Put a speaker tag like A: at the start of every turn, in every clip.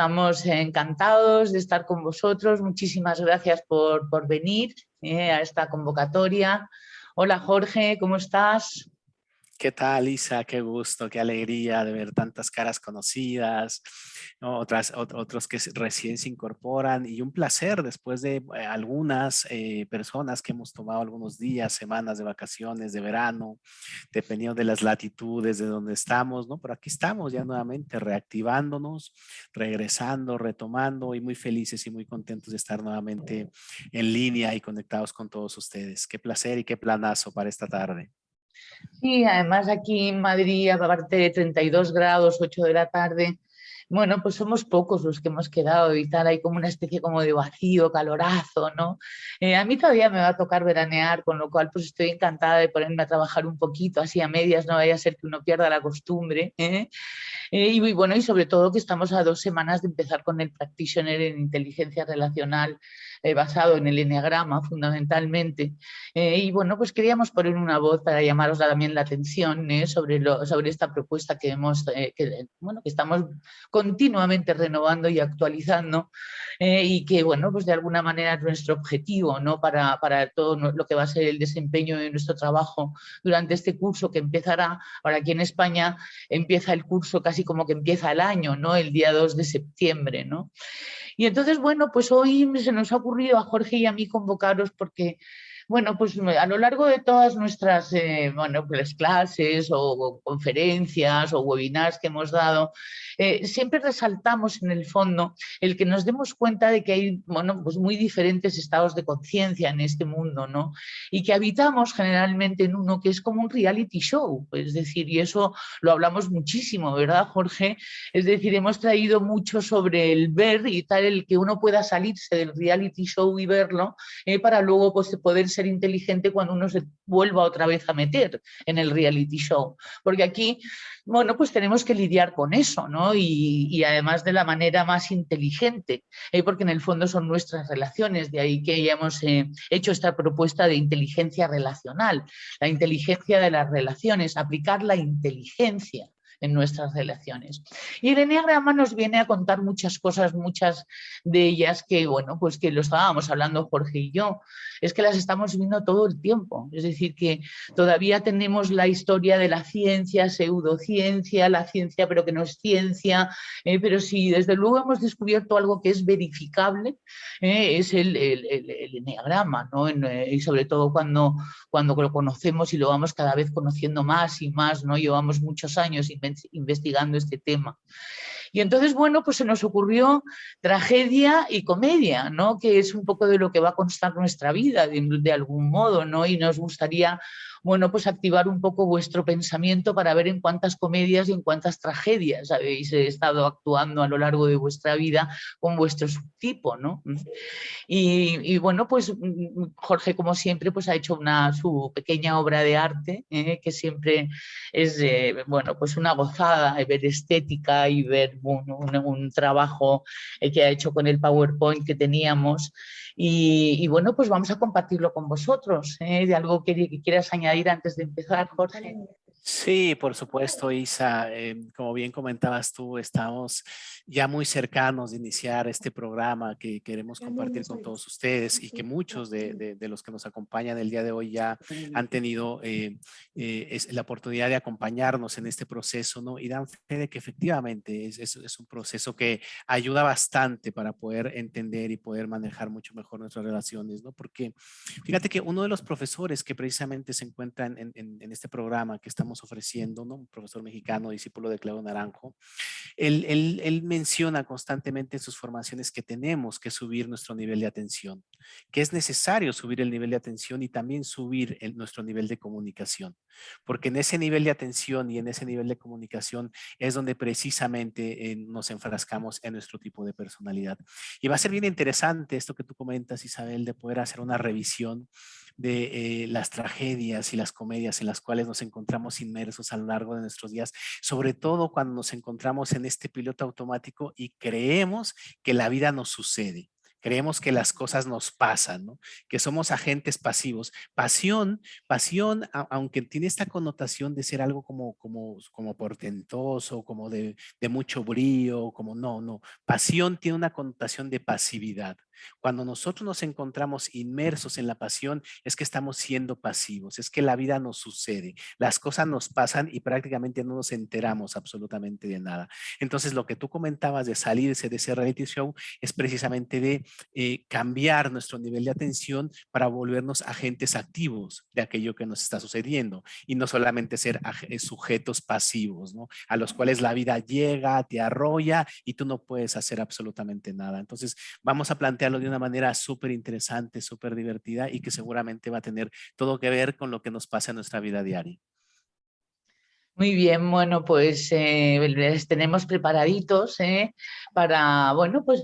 A: Estamos encantados de estar con vosotros. Muchísimas gracias por venir a esta convocatoria. Hola Jorge, ¿cómo estás?
B: ¿Qué tal, Isa? Qué gusto, qué alegría de ver tantas caras conocidas, ¿no? Otros que recién se incorporan y un placer después de algunas personas que hemos tomado algunos días, semanas de vacaciones, de verano, dependiendo de las latitudes de donde estamos, ¿no? Pero aquí estamos ya nuevamente reactivándonos, regresando, retomando y muy felices y muy contentos de estar nuevamente en línea y conectados con todos ustedes. Qué placer y qué planazo para esta tarde.
A: Sí, además aquí en Madrid, aparte de 32 grados, 8 de la tarde, bueno, pues somos pocos los que hemos quedado y tal, hay como una especie como de vacío, calorazo, ¿no? A mí todavía me va a tocar veranear, con lo cual pues estoy encantada de ponerme a trabajar un poquito, así a medias, no vaya a ser que uno pierda la costumbre, ¿eh? Y bueno, y sobre todo que estamos a 2 semanas de empezar con el practitioner en inteligencia relacional basado en el eneagrama fundamentalmente. Y bueno, pues queríamos poner una voz para llamaros también la atención sobre esta propuesta que bueno, que estamos continuamente renovando y actualizando y que, bueno, pues de alguna manera es nuestro objetivo, ¿no? Para todo lo que va a ser el desempeño de nuestro trabajo durante este curso que empezará, ahora aquí en España empieza el curso casi como que empieza el año, ¿no? El día 2 de septiembre, ¿no? Y entonces, bueno, pues hoy se nos ha ocurrido a Jorge y a mí convocaros porque, bueno, pues a lo largo de todas nuestras, bueno, pues clases o conferencias o webinars que hemos dado, siempre resaltamos en el fondo el que nos demos cuenta de que hay, bueno, pues muy diferentes estados de conciencia en este mundo, ¿no? Y que habitamos generalmente en uno que es como un reality show, es decir, y eso lo hablamos muchísimo, ¿verdad, Jorge? Es decir, hemos traído mucho sobre el ver y tal, el que uno pueda salirse del reality show y verlo para luego pues, poder ser inteligente cuando uno se vuelva otra vez a meter en el reality show. Porque aquí, bueno, pues tenemos que lidiar con eso, ¿no? Y además de la manera más inteligente, porque en el fondo son nuestras relaciones, de ahí que hayamos hecho esta propuesta de inteligencia relacional, la inteligencia de las relaciones, aplicar la inteligencia en nuestras relaciones. Y el eneagrama nos viene a contar muchas cosas, muchas de ellas que, bueno, pues que lo estábamos hablando Jorge y yo, es que las estamos viendo todo el tiempo. Es decir, que todavía tenemos la historia de la ciencia, pseudociencia, la ciencia pero que no es ciencia, pero sí, desde luego hemos descubierto algo que es verificable, es el eneagrama, ¿no? Y sobre todo cuando lo conocemos y lo vamos cada vez conociendo más y más, ¿no? Llevamos muchos años investigando este tema. Y entonces, bueno, pues se nos ocurrió tragedia y comedia, ¿no? Que es un poco de lo que va a constar nuestra vida, de algún modo, ¿no? Y nos gustaría, bueno, pues activar un poco vuestro pensamiento para ver en cuántas comedias y en cuántas tragedias habéis estado actuando a lo largo de vuestra vida con vuestro subtipo, ¿no? Bueno, pues Jorge, como siempre, pues ha hecho su pequeña obra de arte, que siempre es, bueno, pues una gozada ver estética y ver un trabajo que ha hecho con el PowerPoint que teníamos. Bueno, pues vamos a compartirlo con vosotros, de algo que quieras añadir antes de empezar, Jorge.
B: Sí, por supuesto, Isa. Como bien comentabas tú, estamos ya muy cercanos de iniciar este programa que queremos compartir con todos ustedes y que muchos de los que nos acompañan el día de hoy ya han tenido la oportunidad de acompañarnos en este proceso, ¿no? Y dan fe de que efectivamente es un proceso que ayuda bastante para poder entender y poder manejar mucho mejor nuestras relaciones, ¿no? Porque fíjate que uno de los profesores que precisamente se encuentra en este programa que estamos ofreciendo, ¿no? Un profesor mexicano, discípulo de Claudio Naranjo, él menciona constantemente en sus formaciones que tenemos que subir nuestro nivel de atención, que es necesario subir el nivel de atención y también subir nuestro nivel de comunicación, porque en ese nivel de atención y en ese nivel de comunicación es donde precisamente nos enfrascamos en nuestro tipo de personalidad. Y va a ser bien interesante esto que tú comentas, Isabel, de poder hacer una revisión de las tragedias y las comedias en las cuales nos encontramos inmersos a lo largo de nuestros días, sobre todo cuando nos encontramos en este piloto automático y creemos que la vida nos sucede, Creemos que las cosas nos pasan, ¿no? Que somos agentes pasivos. Pasión, aunque tiene esta connotación de ser algo como portentoso, como de mucho brío, como no. Pasión tiene una connotación de pasividad. Cuando nosotros nos encontramos inmersos en la pasión, es que estamos siendo pasivos, es que la vida nos sucede, las cosas nos pasan y prácticamente no nos enteramos absolutamente de nada. Entonces, lo que tú comentabas de salirse de ese reality show es precisamente de cambiar nuestro nivel de atención para volvernos agentes activos de aquello que nos está sucediendo y no solamente ser sujetos pasivos, ¿no? A los cuales la vida llega, te arrolla y tú no puedes hacer absolutamente nada. Entonces, vamos a plantearlo de una manera súper interesante, súper divertida y que seguramente va a tener todo que ver con lo que nos pasa en nuestra vida diaria.
A: Muy bien, bueno, pues les tenemos preparaditos para, bueno, pues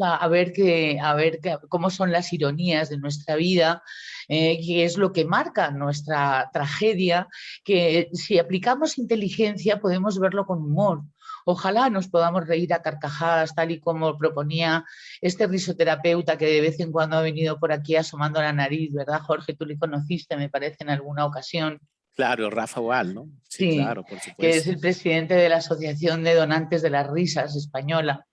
A: cómo son las ironías de nuestra vida, qué es lo que marca nuestra tragedia, que si aplicamos inteligencia podemos verlo con humor. Ojalá nos podamos reír a carcajadas, tal y como proponía este risoterapeuta que de vez en cuando ha venido por aquí asomando la nariz, ¿verdad, Jorge? Tú le conociste, me parece, en alguna ocasión.
B: Claro, Rafa Wall, ¿no? Sí,
A: Sí,
B: claro, por
A: que es
B: supuesto.
A: el presidente de la Asociación de Donantes de las Risas española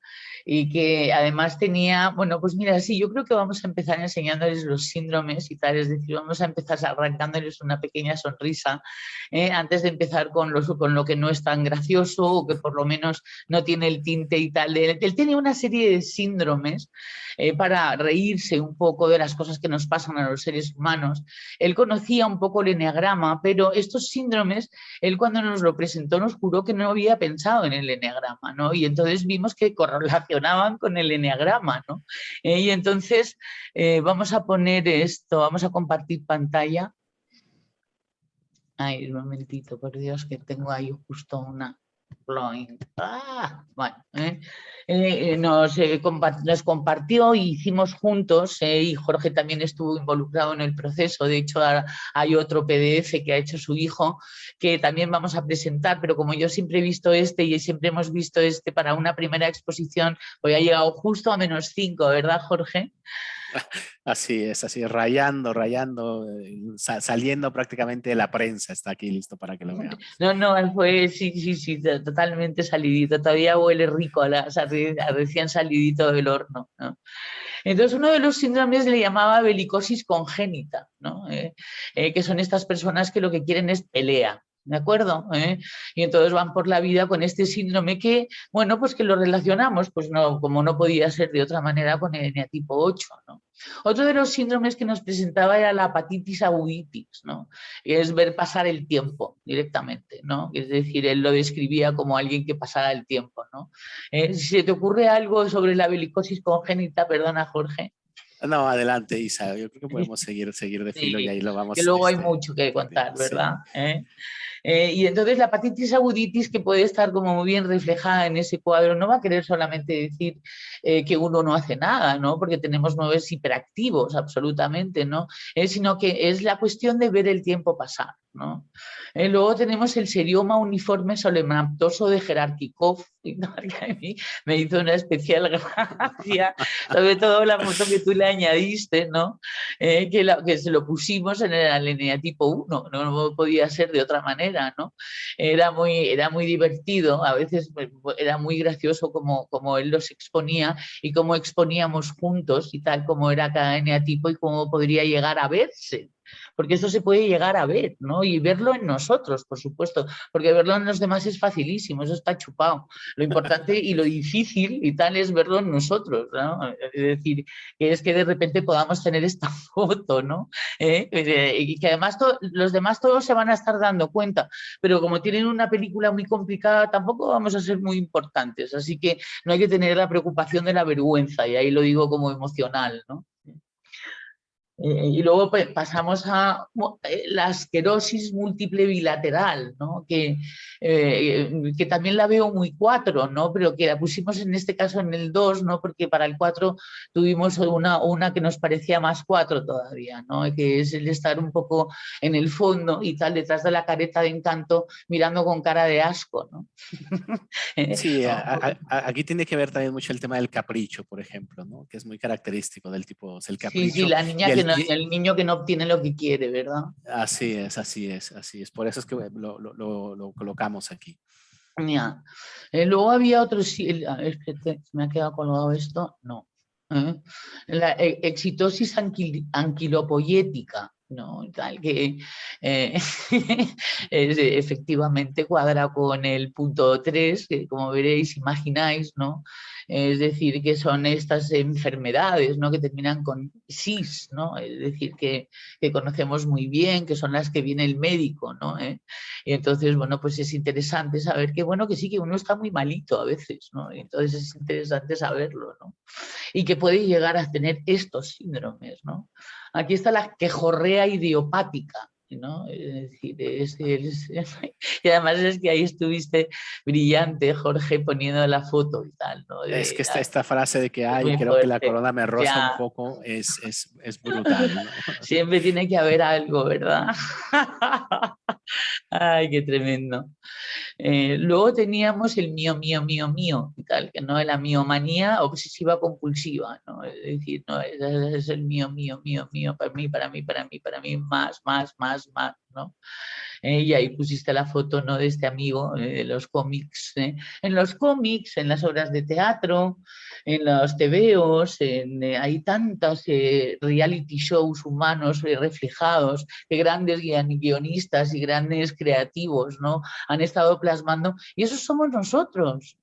A: y que además tenía, bueno, pues mira, sí, yo creo que vamos a empezar enseñándoles los síndromes y tal, es decir, vamos a empezar arrancándoles una pequeña sonrisa antes de empezar con lo que no es tan gracioso o que por lo menos no tiene el tinte y tal. Él tenía una serie de síndromes para reírse un poco de las cosas que nos pasan a los seres humanos. Él conocía un poco el eneagrama, pero estos síndromes, él cuando nos lo presentó nos juró que no había pensado en el eneagrama, ¿no? Y entonces vimos que correlacionaban con el eneagrama, ¿no? Y entonces vamos a poner esto, vamos a compartir pantalla. Ay, un momentito, por Dios, que tengo ahí justo una... Bueno, nos compartió y hicimos juntos y Jorge también estuvo involucrado en el proceso. De hecho, hay otro PDF que ha hecho su hijo que también vamos a presentar, pero como yo siempre he visto este y siempre hemos visto este para una primera exposición, pues ha llegado justo a -5, ¿verdad, Jorge?
B: Así es, rayando, saliendo prácticamente de la prensa, está aquí listo para que lo veamos.
A: No, fue, sí, totalmente salidito, todavía huele rico a recién salidito del horno, ¿no? Entonces, uno de los síndromes le llamaba belicosis congénita, ¿no? Que son estas personas que lo que quieren es pelea. ¿De acuerdo? Y entonces van por la vida con este síndrome que, bueno, pues que lo relacionamos, pues no, como no podía ser de otra manera con el eneatipo 8, ¿no? Otro de los síndromes que nos presentaba era la hepatitis aguditis, ¿no? Que es ver pasar el tiempo directamente, ¿no? Es decir, él lo describía como alguien que pasara el tiempo, ¿no? Si se te ocurre algo sobre la belicosis congénita, perdona, Jorge.
B: No, adelante, Isa. Yo creo que podemos seguir de filo y
A: Sí,
B: ahí lo
A: que
B: vamos
A: luego hay mucho que contar,
B: sí.
A: ¿verdad? Y entonces la hepatitis aguditis, que puede estar como muy bien reflejada en ese cuadro, no va a querer solamente decir que uno no hace nada, ¿no? Porque tenemos 9 hiperactivos, absolutamente, ¿no? Sino que es la cuestión de ver el tiempo pasar, ¿no? Luego tenemos el serioma uniforme solemnatoso de Jerarkikov, que a mí me hizo una especial gracia, sobre todo la foto que tú le añadiste, ¿no? Que se lo pusimos en el eneatipo 1, no podía ser de otra manera, ¿no? Era muy divertido, a veces era muy gracioso como él los exponía y cómo exponíamos juntos y tal como era cada eneatipo y cómo podría llegar a verse. Porque esto se puede llegar a ver, ¿no? Y verlo en nosotros, por supuesto, porque verlo en los demás es facilísimo, eso está chupado. Lo importante y lo difícil y tal es verlo en nosotros, ¿no? Es decir, que es que de repente podamos tener esta foto, ¿no? Y que además los demás todos se van a estar dando cuenta, pero como tienen una película muy complicada, tampoco vamos a ser muy importantes, así que no hay que tener la preocupación de la vergüenza, y ahí lo digo como emocional, ¿no? Y luego pasamos a la esclerosis múltiple bilateral, ¿no? Que también la veo muy 4, ¿no? Pero que la pusimos en este caso en el 2, ¿no? Porque para el 4 tuvimos una que nos parecía más 4 todavía, ¿no? Que es el estar un poco en el fondo y tal, detrás de la careta de Encanto, mirando con cara de asco, ¿no?
B: Sí, aquí tiene que ver también mucho el tema del capricho, por ejemplo, ¿no? Que es muy característico del tipo, es el
A: Sí, sí,
B: capricho.
A: la
B: Y
A: niña que no, el niño que no obtiene lo que quiere, ¿verdad?
B: así es, así es, así es. Por eso es que lo colocamos aquí.
A: Ya. Luego había otro, espérate, me ha quedado colgado esto, no. La exitosis anquilopoyética, ¿no? Tal que eh, efectivamente cuadra con el punto 3, que como veréis, imagináis, ¿no? Es decir, que son estas enfermedades, ¿no? Que terminan con sis, ¿no? Es decir, que conocemos muy bien, que son las que viene el médico, ¿no? Y entonces, bueno, pues es interesante saber que, bueno, que sí, que uno está muy malito a veces, ¿no? Y entonces es interesante saberlo, ¿no? Y que puede llegar a tener estos síndromes, ¿no? Aquí está la quejorrea idiopática, ¿no? Es decir, y además es que ahí estuviste brillante, Jorge, poniendo la foto y tal, ¿no?
B: Es que esta frase de que,
A: Es
B: ay,
A: muy
B: creo que la
A: fuerte.
B: corona me roza un
A: Ya,
B: poco, es brutal, ¿no?
A: siempre tiene que haber algo, ¿verdad? Ay, qué tremendo. Luego teníamos el mío, mío, mío, mío, y tal, que no es la miomanía obsesiva compulsiva, ¿no? Es decir, no, es el mío, mío, mío, mío, para mí, para mí, para mí, para mí, más, más, más, más, ¿no? Y ahí pusiste la foto, ¿no? De este amigo de los cómics, ¿eh? En los cómics, en las obras de teatro, en los tebeos, hay tantos reality shows humanos reflejados que grandes guionistas y grandes creativos, ¿no? Han estado plasmando y esos somos nosotros.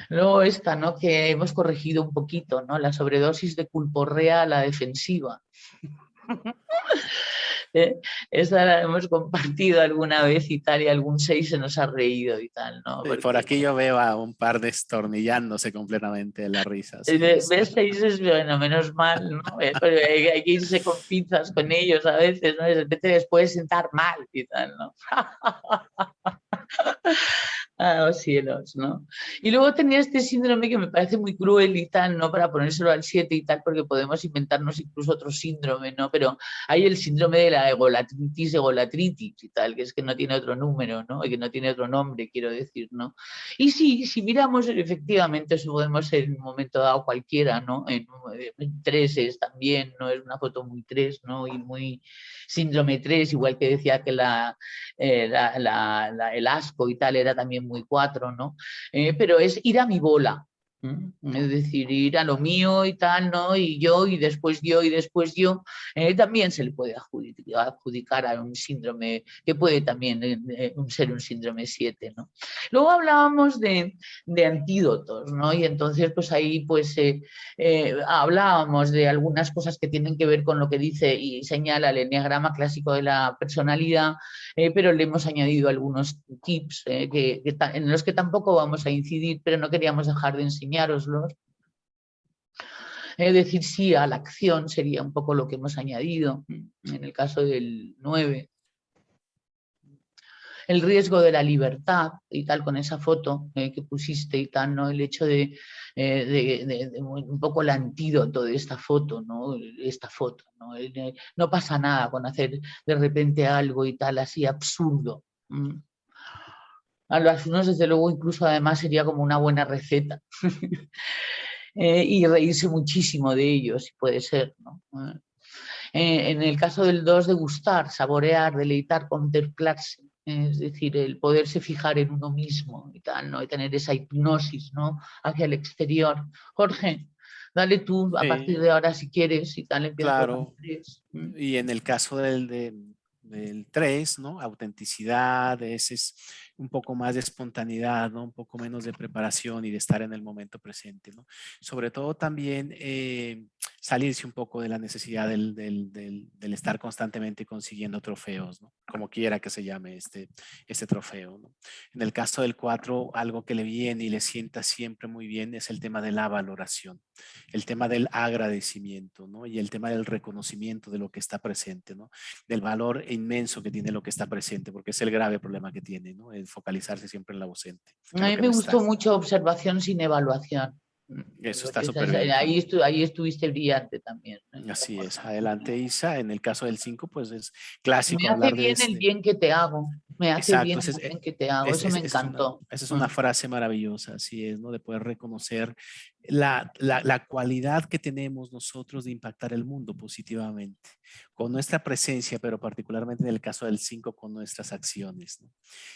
A: Luego esta, ¿no? Que hemos corregido un poquito, ¿no? La sobredosis de culporrea a la defensiva. ¿Eh? Esa la hemos compartido alguna vez y tal, y algún 6 se nos ha reído y tal, ¿no?
B: Y por
A: Porque
B: aquí yo veo a un par destornillándose completamente de la risa. Así es.
A: ves 6 es, bueno, menos mal, ¿no? Pero hay que irse con pinzas con ellos a veces, ¿no? De repente les puede sentar mal y tal, ¿no? A los cielos, ¿no? Y luego tenía este síndrome que me parece muy cruel y tal, ¿no? Para ponérselo al 7 y tal, porque podemos inventarnos incluso otro síndrome, ¿no? Pero hay el síndrome de la egolatritis y tal, que es que no tiene otro número, ¿no? Y que no tiene otro nombre, quiero decir, ¿no? Y sí, si miramos, efectivamente, eso podemos ser en un momento dado cualquiera, ¿no? En 3 es también, ¿no? Es una foto muy 3, ¿no? Y muy síndrome 3, igual que decía que el asco y tal era también muy 4, ¿no? Pero es ir a mi bola, es decir, ir a lo mío y tal, ¿no? Y yo, y después yo, y después yo, también se le puede adjudicar a un síndrome que puede también ser un síndrome 7, ¿no? Luego hablábamos de antídotos, ¿no? Y entonces, pues ahí, pues hablábamos de algunas cosas que tienen que ver con lo que dice y señala el enneagrama clásico de la personalidad, pero le hemos añadido algunos tips en los que tampoco vamos a incidir, pero no queríamos dejar de enseñároslos. Es decir, sí a la acción sería un poco lo que hemos añadido en el caso del 9. El riesgo de la libertad y tal, con esa foto que pusiste y tal, ¿no? El hecho de un poco el antídoto de esta foto, ¿no? Esta foto, ¿no? No pasa nada con hacer de repente algo y tal, así absurdo. A los unos, desde luego, incluso además sería como una buena receta. Y reírse muchísimo de ellos, si puede ser, ¿no? En el caso del 2, de gustar, saborear, deleitar, contemplarse, es decir, el poderse fijar en uno mismo y tal, ¿no? Y tener esa hipnosis, ¿no? Hacia el exterior. Jorge, dale tú a partir
B: Sí,
A: de ahora si quieres y tal, empiezo con el
B: claro.
A: 3.
B: Y en el caso del 3, ¿no? Autenticidad, ese es un poco más de espontaneidad, ¿no? Un poco menos de preparación y de estar en el momento presente, ¿no? Sobre todo también salirse un poco de la necesidad del estar constantemente consiguiendo trofeos, ¿no? Como quiera que se llame este trofeo, ¿no? En el caso del 4, algo que le viene y le sienta siempre muy bien es el tema de la valoración, el tema del agradecimiento, ¿no? Y el tema del reconocimiento de lo que está presente, ¿no? Del valor inmenso que tiene lo que está presente, porque es el grave problema que tiene, ¿no? El focalizarse siempre en lo ausente,
A: A
B: en lo
A: mí
B: que
A: me
B: no
A: gustó
B: está.
A: mucho observación sin evaluación.
B: Eso está súper bien.
A: Ahí estuviste brillante también.
B: Así es. Adelante, Isa. En el caso del 5, pues es
A: Me
B: clásico
A: hace
B: hablar de
A: bien el
B: este.
A: bien que te hago. Me hace
B: Exacto.
A: bien el bien que te hago. Eso me encantó.
B: Esa es una frase maravillosa, así es, ¿no? De poder reconocer la cualidad que tenemos nosotros de impactar el mundo positivamente, con nuestra presencia, pero particularmente en el caso del 5, con nuestras acciones, ¿no?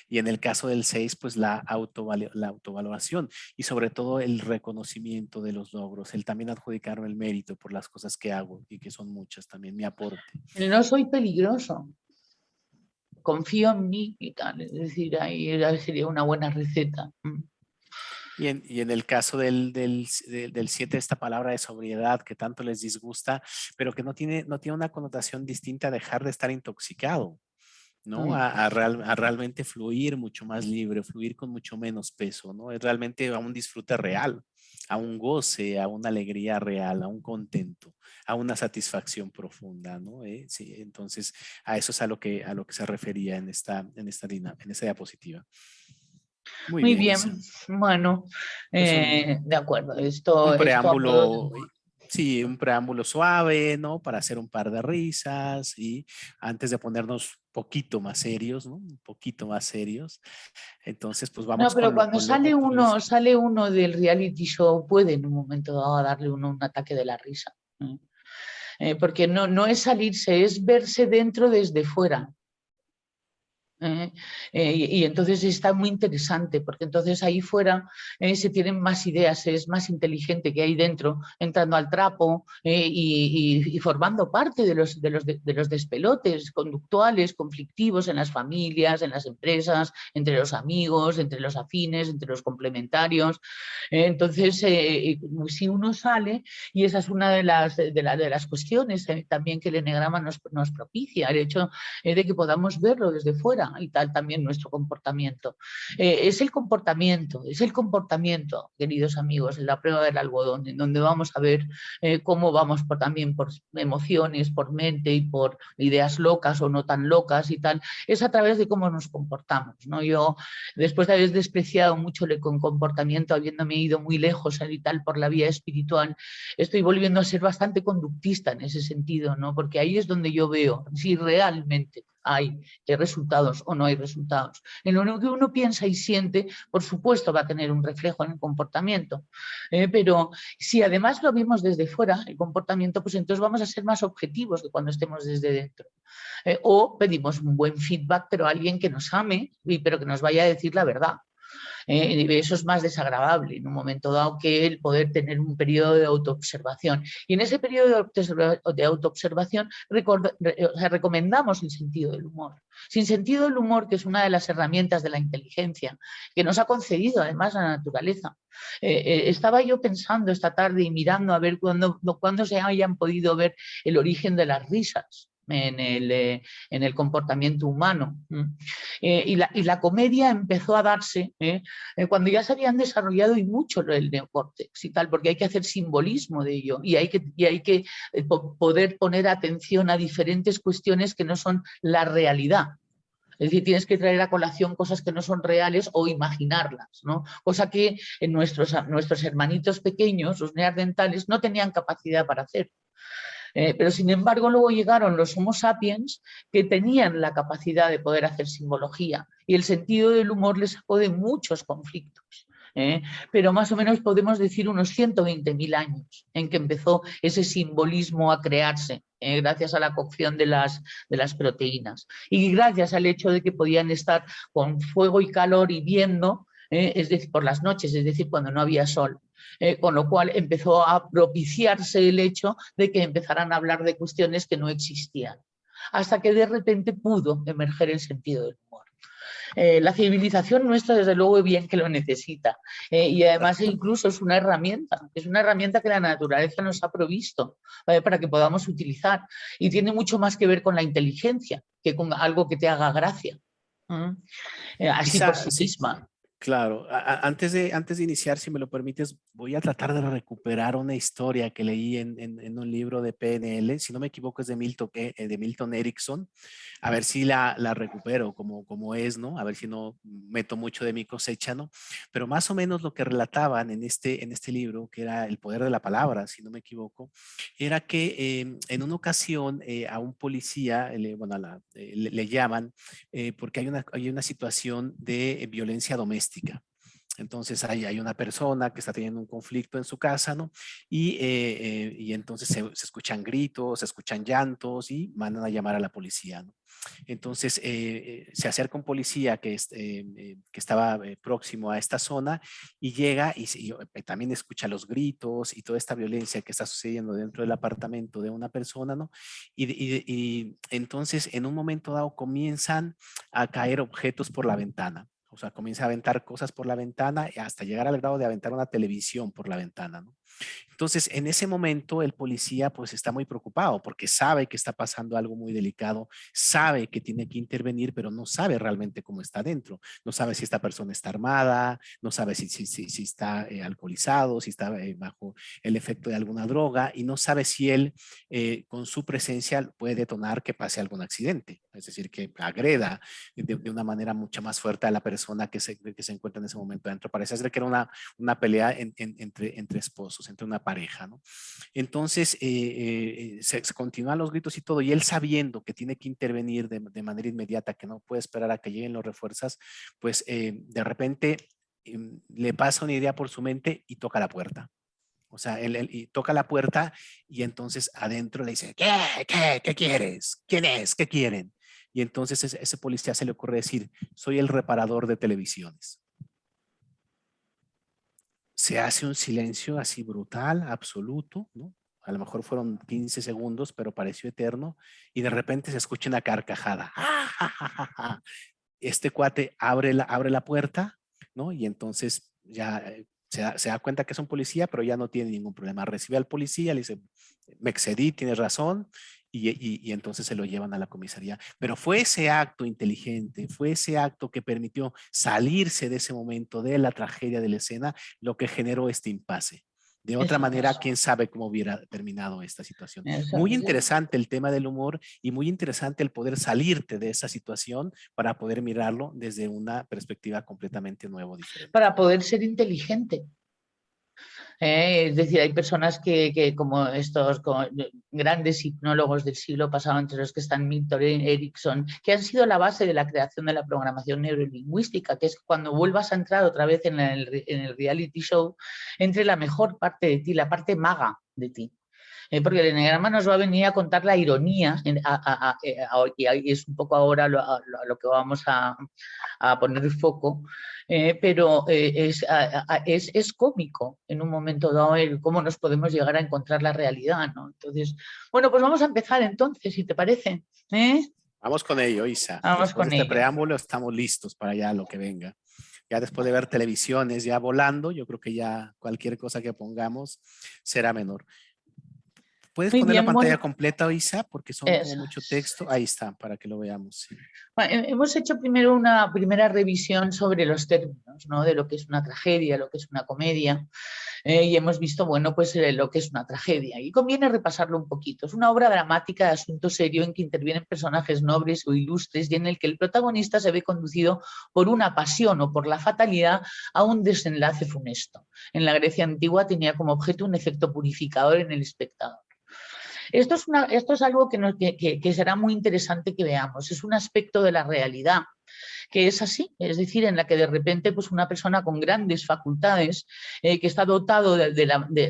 B: Y en el caso del 6, pues la autovaloración y sobre todo el reconocimiento de los logros, el también adjudicarme el mérito por las cosas que hago y que son muchas también, mi aporte.
A: No soy peligroso. Confío en mí y tal. Es decir, ahí sería una buena receta.
B: Y en el caso del 7, esta palabra de sobriedad que tanto les disgusta, pero que no tiene una connotación distinta a dejar de estar intoxicado, ¿no? A realmente fluir mucho más libre, fluir con mucho menos peso, ¿no? Es realmente a un disfrute real, a un goce, a una alegría real, a un contento, a una satisfacción profunda, ¿no? Sí, entonces a eso es a lo que se refería en esta diapositiva.
A: Muy
B: Bien,
A: bien,
B: Isa.
A: bueno,
B: Pues
A: de acuerdo.
B: un
A: Esto a modo de...
B: preámbulo, sí, un preámbulo suave, ¿no? Para hacer un par de risas y antes de ponernos poquito más serios, ¿no? Un poquito más serios. Entonces, pues
A: No,
B: vamos
A: pero cuando
B: con lo
A: sale uno del reality show, puede en un momento dado darle uno un ataque de la risa. Porque no es salirse, es verse dentro desde fuera. Y entonces está muy interesante porque entonces ahí fuera se tienen más ideas, es más inteligente que ahí dentro, entrando al trapo y formando parte de los despelotes conductuales, conflictivos en las familias, en las empresas, entre los amigos, entre los afines, entre los complementarios. Entonces, si uno sale, y esa es una de las cuestiones también que el eneagrama nos propicia, el hecho de que podamos verlo desde fuera y tal también nuestro comportamiento. Es el comportamiento, queridos amigos, en la prueba del algodón, en donde vamos a ver cómo vamos también por emociones, por mente y por ideas locas o no tan locas y tal, es a través de cómo nos comportamos, ¿no? Yo, después de haber despreciado mucho el comportamiento, habiéndome ido muy lejos y tal por la vía espiritual, estoy volviendo a ser bastante conductista en ese sentido, ¿no? Porque ahí es donde yo veo si realmente hay resultados o no hay resultados. En lo que uno piensa y siente, por supuesto va a tener un reflejo en el comportamiento, pero si además lo vimos desde fuera, el comportamiento, pues entonces vamos a ser más objetivos que cuando estemos desde dentro. O pedimos un buen feedback, pero a alguien que nos ame, pero que nos vaya a decir la verdad. Eso es más desagradable en un momento dado que el poder tener un periodo de autoobservación. Y en ese periodo de autoobservación recomendamos el sentido del humor. Sin sentido del humor, que es una de las herramientas de la inteligencia, que nos ha concedido además la naturaleza. Estaba yo pensando esta tarde y mirando a ver cuándo se hayan podido ver el origen de las risas en el comportamiento humano. Y la comedia empezó a darse cuando ya se habían desarrollado y mucho el neocórtex y tal, porque hay que hacer simbolismo de ello y hay que poder poner atención a diferentes cuestiones que no son la realidad. Es decir, tienes que traer a colación cosas que no son reales o imaginarlas, ¿no? Cosa que en nuestros hermanitos pequeños, los neandertales, no tenían capacidad para hacer. Pero sin embargo luego llegaron los Homo sapiens que tenían la capacidad de poder hacer simbología y el sentido del humor les sacó de muchos conflictos. Pero más o menos podemos decir unos 120.000 años en que empezó ese simbolismo a crearse, gracias a la cocción de las proteínas y gracias al hecho de que podían estar con fuego y calor y viendo, es decir, por las noches, es decir, cuando no había sol. Con lo cual empezó a propiciarse el hecho de que empezaran a hablar de cuestiones que no existían, hasta que de repente pudo emerger el sentido del humor. La civilización nuestra, desde luego, bien que lo necesita. Y además incluso es una herramienta que la naturaleza nos ha provisto, ¿vale? Para que podamos utilizar. Y tiene mucho más que ver con la inteligencia que con algo que te haga gracia. Así por
B: Isa,
A: sí
B: sí,
A: misma.
B: claro. Antes de iniciar, si me lo permites, voy a tratar de recuperar una historia que leí en un libro de PNL. Si no me equivoco, es de Milton Erickson. A ver si la recupero como es, ¿no? A ver si no meto mucho de mi cosecha, ¿no? Pero más o menos lo que relataban en este libro, que era El poder de la palabra, si no me equivoco, era que en una ocasión a un policía, bueno, le llaman porque hay una situación de violencia doméstica. Entonces hay una persona que está teniendo un conflicto en su casa, ¿no? Y entonces se escuchan gritos, se escuchan llantos y mandan a llamar a la policía, ¿no? Entonces se acerca un policía que estaba próximo a esta zona y llega y también escucha los gritos y toda esta violencia que está sucediendo dentro del apartamento de una persona, ¿no? Y entonces en un momento dado comienzan a caer objetos por la ventana. O sea, comienza a aventar cosas por la ventana hasta llegar al grado de aventar una televisión por la ventana, ¿no? Entonces, en ese momento, el policía pues está muy preocupado porque sabe que está pasando algo muy delicado, sabe que tiene que intervenir, pero no sabe realmente cómo está dentro. No sabe si esta persona está armada, no sabe si está alcoholizado, si está bajo el efecto de alguna droga y no sabe si él con su presencia puede detonar que pase algún accidente. Es decir, que agreda de una manera mucho más fuerte a la persona que se encuentra en ese momento dentro. Parece ser que era una pelea entre esposos, entre una pareja, ¿no? Entonces, se continúan los gritos y todo, y él sabiendo que tiene que intervenir de manera inmediata, que no puede esperar a que lleguen los refuerzos, pues de repente le pasa una idea por su mente y toca la puerta. O sea, y toca la puerta y entonces adentro le dice, ¿qué quieres? ¿Quién es? ¿Qué quieren? Y entonces ese policía se le ocurre decir, soy el reparador de televisiones. Se hace un silencio así brutal, absoluto, ¿no? A lo mejor fueron 15 segundos, pero pareció eterno. Y de repente se escucha una carcajada. Este cuate abre la puerta, ¿no? Y entonces ya se da cuenta que es un policía, pero ya no tiene ningún problema. Recibe al policía, le dice, me excedí, tienes razón, y entonces se lo llevan a la comisaría. Pero fue ese acto inteligente, fue ese acto que permitió salirse de ese momento, de la tragedia de la escena, lo que generó este impasse. De otra
A: Eso
B: manera,
A: es.
B: quién sabe cómo hubiera terminado esta situación.
A: Eso
B: Muy
A: es.
B: interesante el tema del humor y muy interesante el poder salirte de esa situación para poder mirarlo desde una perspectiva completamente nueva, diferente.
A: Para poder ser inteligente. Es decir, hay personas que como estos grandes hipnólogos del siglo pasado, entre los que están Milton Erickson, que han sido la base de la creación de la programación neurolingüística, que es cuando vuelvas a entrar otra vez en el reality show, entre la mejor parte de ti, la parte maga de ti. Porque el eneagrama nos va a venir a contar la ironía, y es un poco ahora lo que vamos a poner foco, pero es cómico en un momento dado el cómo nos podemos llegar a encontrar la realidad, ¿no? Entonces, bueno, pues vamos a empezar entonces, si te parece.
B: Vamos con ello, Isa.
A: Vamos
B: Después de
A: con
B: este
A: ello.
B: preámbulo, estamos listos para ya lo que venga. Ya después de ver televisiones ya volando, yo creo que ya cualquier cosa que pongamos será menor. ¿Puedes
A: Muy
B: poner la
A: bien,
B: pantalla
A: bueno,
B: completa, Isa? Porque son como
A: eso
B: mucho
A: es.
B: texto. Ahí está, para que lo veamos. Sí.
A: Bueno, hemos hecho primero una primera revisión sobre los términos, ¿no? De lo que es una tragedia, lo que es una comedia. Y hemos visto, bueno, pues lo que es una tragedia. Y conviene repasarlo un poquito. Es una obra dramática de asunto serio en que intervienen personajes nobles o ilustres y en el que el protagonista se ve conducido por una pasión o por la fatalidad a un desenlace funesto. En la Grecia antigua tenía como objeto un efecto purificador en el espectador. Esto es algo que será muy interesante que veamos. Es un aspecto de la realidad que es así, es decir, en la que de repente pues una persona con grandes facultades, que está dotado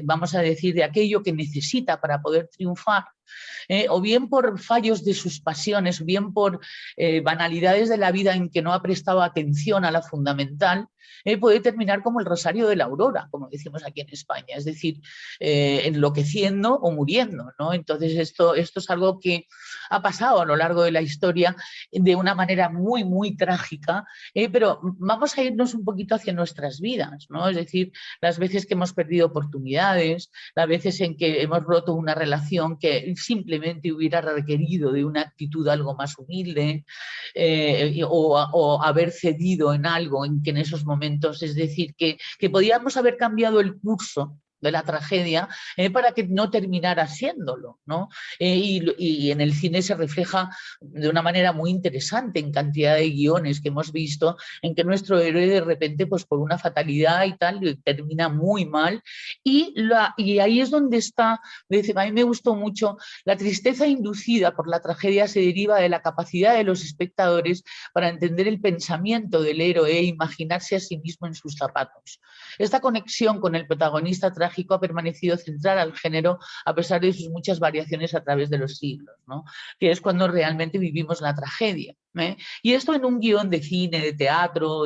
A: vamos a decir, de aquello que necesita para poder triunfar, o bien por fallos de sus pasiones, o bien por banalidades de la vida en que no ha prestado atención a la fundamental, puede terminar como el Rosario de la Aurora, como decimos aquí en España, es decir, enloqueciendo o muriendo, ¿no? Entonces esto es algo que ha pasado a lo largo de la historia de una manera muy, muy trágica trágica, pero vamos a irnos un poquito hacia nuestras vidas, ¿no? Es decir, las veces que hemos perdido oportunidades, las veces en que hemos roto una relación que simplemente hubiera requerido de una actitud algo más humilde, o haber cedido en algo en que en esos momentos, es decir, que podíamos haber cambiado el curso de la tragedia para que no terminara siéndolo, ¿no? Y en el cine se refleja de una manera muy interesante en cantidad de guiones que hemos visto en que nuestro héroe de repente, pues por una fatalidad y tal, termina muy mal y ahí es donde está, a mí me gustó mucho, la tristeza inducida por la tragedia se deriva de la capacidad de los espectadores para entender el pensamiento del héroe e imaginarse a sí mismo en sus zapatos. Esta conexión con el protagonista trágico ha permanecido central al género a pesar de sus muchas variaciones a través de los siglos, ¿no? Que es cuando realmente vivimos la tragedia. Y esto en un guión de cine, de teatro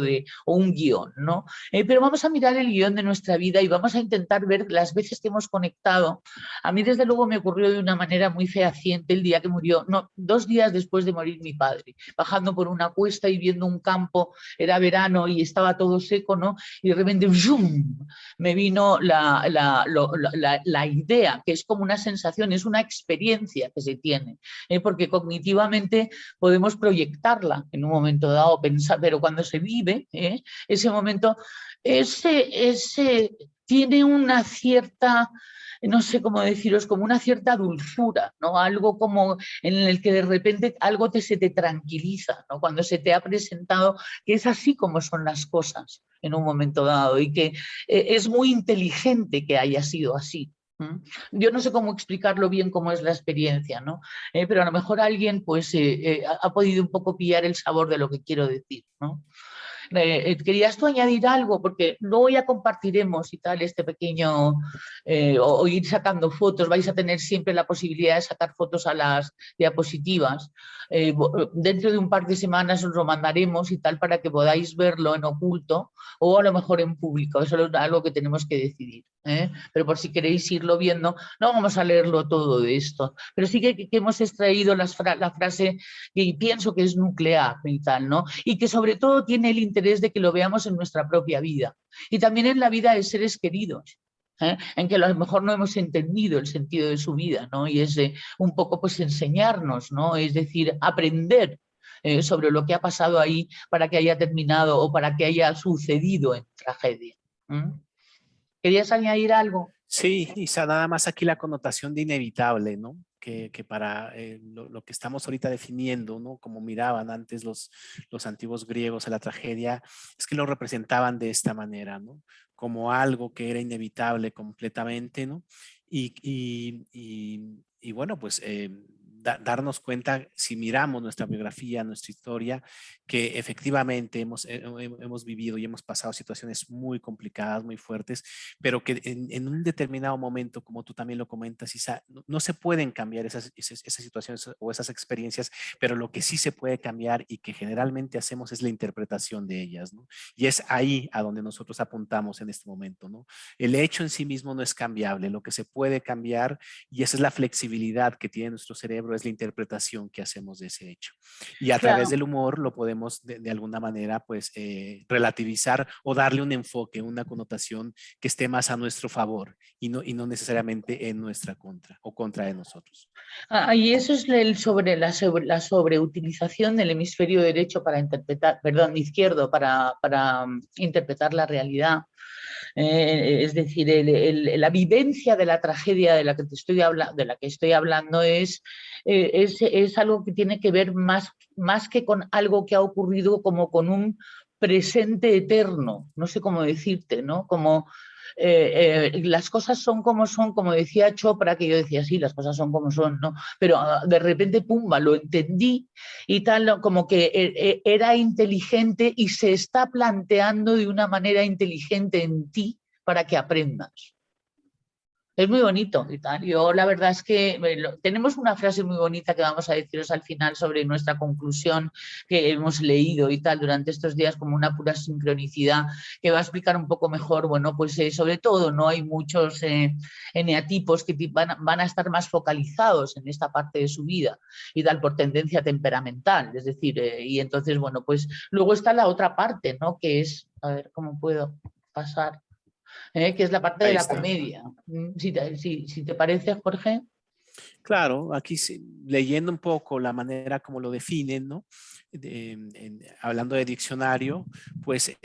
A: o un guión, ¿no? Pero vamos a mirar el guión de nuestra vida y vamos a intentar ver las veces que hemos conectado. A mí desde luego me ocurrió de una manera muy fehaciente el día que murió, no, 2 días después de morir mi padre, bajando por una cuesta y viendo un campo, era verano y estaba todo seco, ¿no? Y de repente ¡zum!, me vino la idea, que es como una sensación, es una experiencia que se tiene, porque cognitivamente podemos proyectarla en un momento dado, pensar, pero cuando se vive, ese momento, tiene una cierta, no sé cómo deciros, como una cierta dulzura, ¿no? Algo como en el que de repente algo se te tranquiliza, ¿no? Cuando se te ha presentado que es así como son las cosas en un momento dado y que es muy inteligente que haya sido así. Yo no sé cómo explicarlo bien cómo es la experiencia, ¿no? Pero a lo mejor alguien pues ha podido un poco pillar el sabor de lo que quiero decir, ¿no? ¿Querías tú añadir algo? Porque luego ya compartiremos y tal este pequeño, o ir sacando fotos, vais a tener siempre la posibilidad de sacar fotos a las diapositivas. Dentro de un par de semanas os lo mandaremos y tal para que podáis verlo en oculto o a lo mejor en público, eso es algo que tenemos que decidir. Pero por si queréis irlo viendo, no vamos a leerlo todo de esto, pero sí que hemos extraído la frase que pienso que es nuclear y tal, ¿no? Y que sobre todo tiene el interés de que lo veamos en nuestra propia vida y también en la vida de seres queridos, en que a lo mejor no hemos entendido el sentido de su vida, ¿no? Y es un poco pues enseñarnos, ¿no? Es decir, aprender sobre lo que ha pasado ahí para que haya terminado o para que haya sucedido en tragedia. ¿Querías añadir algo?
B: Sí, Isa, nada más aquí la connotación de inevitable, ¿no? Que para lo que estamos ahorita definiendo, ¿no? Como miraban antes los antiguos griegos a la tragedia, es que lo representaban de esta manera, ¿no? Como algo que era inevitable completamente, ¿no? Y bueno, pues darnos cuenta, si miramos nuestra biografía, nuestra historia, que efectivamente hemos vivido y hemos pasado situaciones muy complicadas, muy fuertes, pero que en un determinado momento, como tú también lo comentas, Isa, no se pueden cambiar esas situaciones o esas experiencias, pero lo que sí se puede cambiar y que generalmente hacemos es la interpretación de ellas, ¿no? Y es ahí a donde nosotros apuntamos en este momento, ¿no? El hecho en sí mismo no es cambiable, lo que se puede cambiar, y esa es la flexibilidad que tiene nuestro cerebro, es la interpretación que hacemos de ese hecho. Y a través del humor lo podemos de alguna manera pues relativizar o darle un enfoque, una connotación que esté más a nuestro favor y no necesariamente en nuestra contra o contra de nosotros.
A: Y eso es la sobreutilización del hemisferio derecho para interpretar, perdón, izquierdo para interpretar la realidad. Es decir, la vivencia de la tragedia de la que estoy hablando es algo que tiene que ver más que con algo que ha ocurrido, como con un presente eterno, no sé cómo decirte, ¿no? Como las cosas son, como decía Chopra, que yo decía, sí, las cosas son como son, ¿no? Pero de repente, pumba, lo entendí y tal, como que era inteligente y se está planteando de una manera inteligente en ti para que aprendas. Es muy bonito y tal. Yo la verdad es que tenemos una frase muy bonita que vamos a deciros al final sobre nuestra conclusión que hemos leído y tal durante estos días como una pura sincronicidad que va a explicar un poco mejor, bueno, pues sobre todo no hay muchos eneatipos que van a estar más focalizados en esta parte de su vida y tal por tendencia temperamental, es decir, y entonces, bueno, pues luego está la otra parte, ¿no? Que es, a ver, ¿cómo puedo pasar? Que es la parte de
B: Ahí
A: la
B: está.
A: comedia. Si te parece, Jorge.
B: Claro, aquí leyendo un poco la manera como lo definen, ¿no? Hablando de diccionario, pues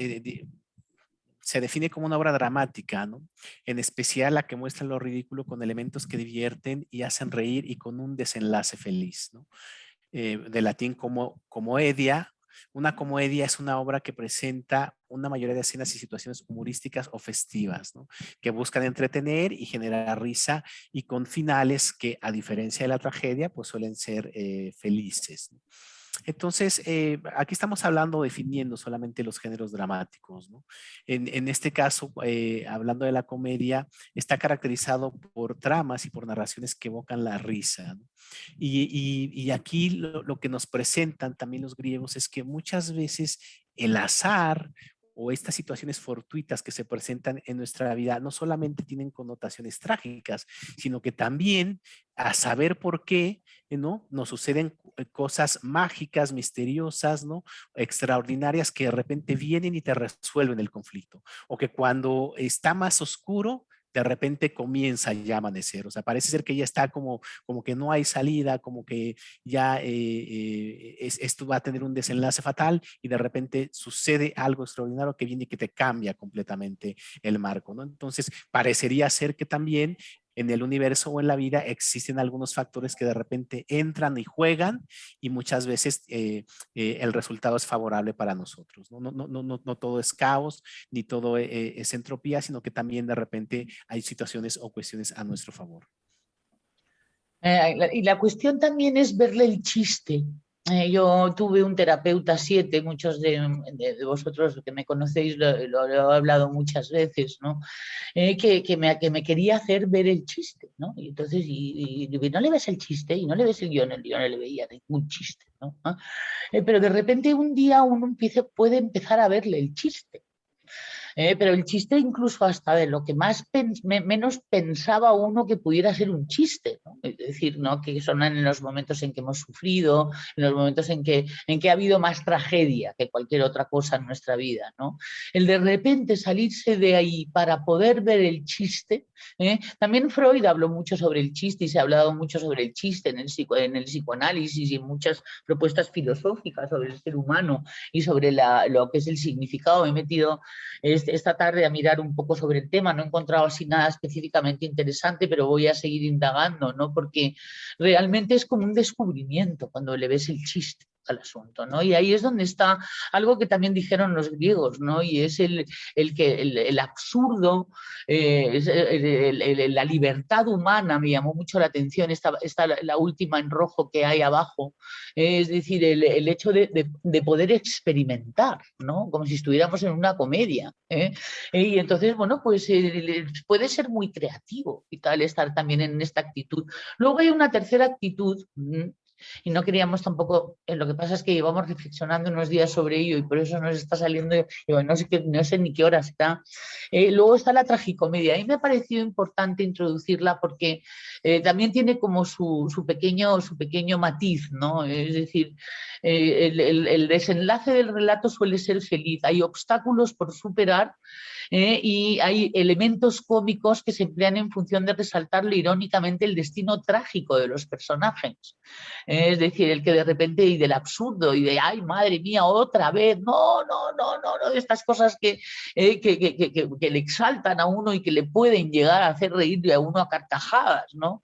B: se define como una obra dramática, ¿no? En especial la que muestra lo ridículo con elementos que divierten y hacen reír y con un desenlace feliz, ¿no? De latín como comedia. Una comedia es una obra que presenta una mayoría de escenas y situaciones humorísticas o festivas, ¿no? Que buscan entretener y generar risa y con finales que, a diferencia de la tragedia, pues suelen ser felices, ¿no? Entonces, aquí estamos hablando, definiendo solamente los géneros dramáticos, ¿no? En este caso, hablando de la comedia, está caracterizado por tramas y por narraciones que evocan la risa, ¿no? Y aquí lo que nos presentan también los griegos es que muchas veces el azar o estas situaciones fortuitas que se presentan en nuestra vida no solamente tienen connotaciones trágicas, sino que también a saber por qué, ¿no? Nos suceden cosas mágicas, misteriosas, ¿no? Extraordinarias que de repente vienen y te resuelven el conflicto. O que cuando está más oscuro, de repente comienza ya a amanecer. O sea, parece ser que ya está como que no hay salida, como que ya esto va a tener un desenlace fatal y de repente sucede algo extraordinario que viene y que te cambia completamente el marco, ¿no? Entonces, parecería ser que también en el universo o en la vida existen algunos factores que de repente entran y juegan y muchas veces el resultado es favorable para nosotros. No todo es caos, ni todo es entropía, sino que también de repente hay situaciones o cuestiones a nuestro favor.
A: Y la cuestión también es verle el chiste. Yo tuve un terapeuta 7, muchos de vosotros que me conocéis lo he hablado muchas veces, ¿no? Que me quería hacer ver el chiste, ¿no? Y entonces, y no le ves el chiste, y no le ves el guión, yo no le veía ningún chiste, ¿no? Pero de repente un día uno puede empezar a verle el chiste. Pero el chiste incluso hasta de lo que menos pensaba uno que pudiera ser un chiste, ¿no? Es decir, ¿no? Que son en los momentos en que hemos sufrido, en los momentos en que ha habido más tragedia que cualquier otra cosa en nuestra vida, ¿no? El de repente salirse de ahí para poder ver el chiste. También Freud habló mucho sobre el chiste y se ha hablado mucho sobre el chiste en el psicoanálisis y en muchas propuestas filosóficas sobre el ser humano y sobre lo que es el significado. Me he metido esta tarde a mirar un poco sobre el tema. No he encontrado así nada específicamente interesante, pero voy a seguir indagando, ¿no? Porque realmente es como un descubrimiento cuando le ves el chiste al asunto, ¿no? Y ahí es donde está algo que también dijeron los griegos, ¿no? Y es el absurdo, la libertad humana. Me llamó mucho la atención esta la última en rojo que hay abajo, es decir, el hecho de poder experimentar, ¿no? Como si estuviéramos en una comedia. Y entonces, bueno, pues puede ser muy creativo y tal estar también en esta actitud. Luego hay una tercera actitud. Y no queríamos tampoco, lo que pasa es que llevamos reflexionando unos días sobre ello y por eso nos está saliendo, y bueno, no sé ni qué hora está. Luego está la tragicomedia. A mí me ha parecido importante introducirla porque también tiene como su pequeño matiz, ¿no? Es decir, el desenlace del relato suele ser feliz. Hay obstáculos por superar, y hay elementos cómicos que se emplean en función de resaltarle irónicamente el destino trágico de los personajes. Es decir, el que de repente y del absurdo y de, ay, madre mía, otra vez, no, estas cosas que le exaltan a uno y que le pueden llegar a hacer reír a uno a carcajadas, ¿no?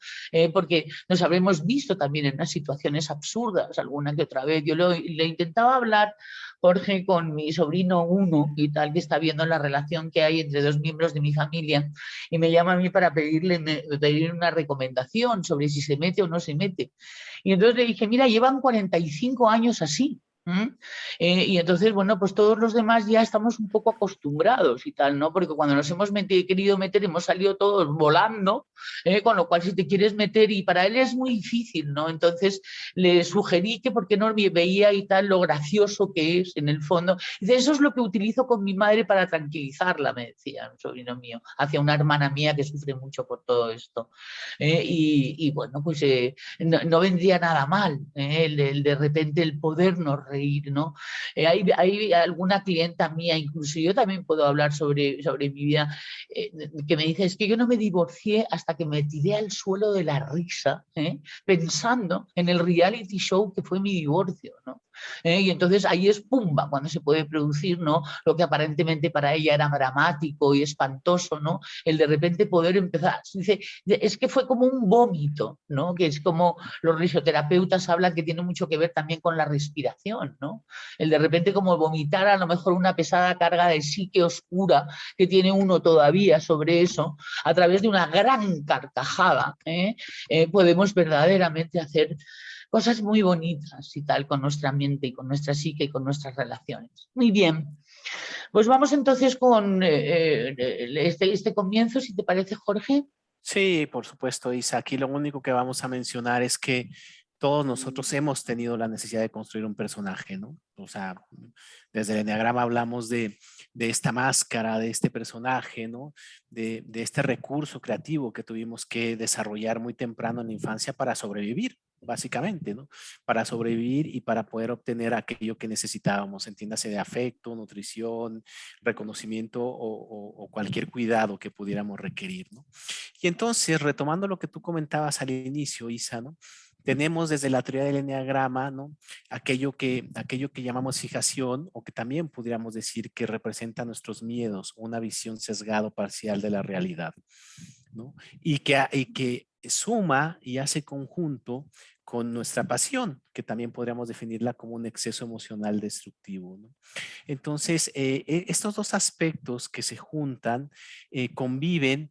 A: Porque nos habremos visto también en unas situaciones absurdas alguna que otra vez. Yo le intentaba hablar, Jorge, con mi sobrino uno y tal, que está viendo la relación que hay entre dos miembros de mi familia y me llama a mí para pedirle una recomendación sobre si se mete o no se mete. Y entonces le dije, mira, llevan 45 años así. Y entonces, bueno, pues todos los demás ya estamos un poco acostumbrados y tal, ¿no? Porque cuando nos hemos querido meter, hemos salido todos volando Con lo cual si te quieres meter, y para él es muy difícil, ¿no? Entonces le sugerí que por qué no veía y tal lo gracioso que es en el fondo. Dice, eso es lo que utilizo con mi madre para tranquilizarla, me decía un sobrino mío, hacia una hermana mía que sufre mucho por todo esto. Y bueno, pues no vendría nada mal, el de repente el podernos reír, ¿no? Hay alguna clienta mía, incluso yo también puedo hablar sobre mi vida, que me dice, es que yo no me divorcié hasta que me tiré al suelo de la risa, pensando en el reality show que fue mi divorcio, ¿no? Y entonces ahí es pumba, cuando se puede producir, ¿no? Lo que aparentemente para ella era dramático y espantoso, ¿no? El de repente poder empezar, dice, es que fue como un vómito, ¿no? Que es como los risoterapeutas hablan que tiene mucho que ver también con la respiración, ¿no? El de repente como vomitar a lo mejor una pesada carga de psique oscura que tiene uno todavía sobre eso, a través de una gran carcajada, podemos verdaderamente hacer cosas muy bonitas y tal con nuestra mente y con nuestra psique y con nuestras relaciones. Muy bien. Pues vamos entonces con este comienzo, si te parece, Jorge.
B: Sí, por supuesto, Isa. Aquí lo único que vamos a mencionar es que todos nosotros hemos tenido la necesidad de construir un personaje, ¿no? O sea, desde el enneagrama hablamos de esta máscara, de este personaje, ¿no? De este recurso creativo que tuvimos que desarrollar muy temprano en la infancia para sobrevivir, básicamente, ¿no? Para sobrevivir y para poder obtener aquello que necesitábamos, entiéndase de afecto, nutrición, reconocimiento o cualquier cuidado que pudiéramos requerir, ¿no? Y entonces, retomando lo que tú comentabas al inicio, Isa, ¿no? Tenemos desde la teoría del enneagrama, ¿no? Aquello que llamamos fijación, o que también pudiéramos decir que representa nuestros miedos, una visión sesgado parcial de la realidad, ¿no? Y que suma y hace conjunto con nuestra pasión, que también podríamos definirla como un exceso emocional destructivo, ¿no? Entonces, estos dos aspectos que se juntan conviven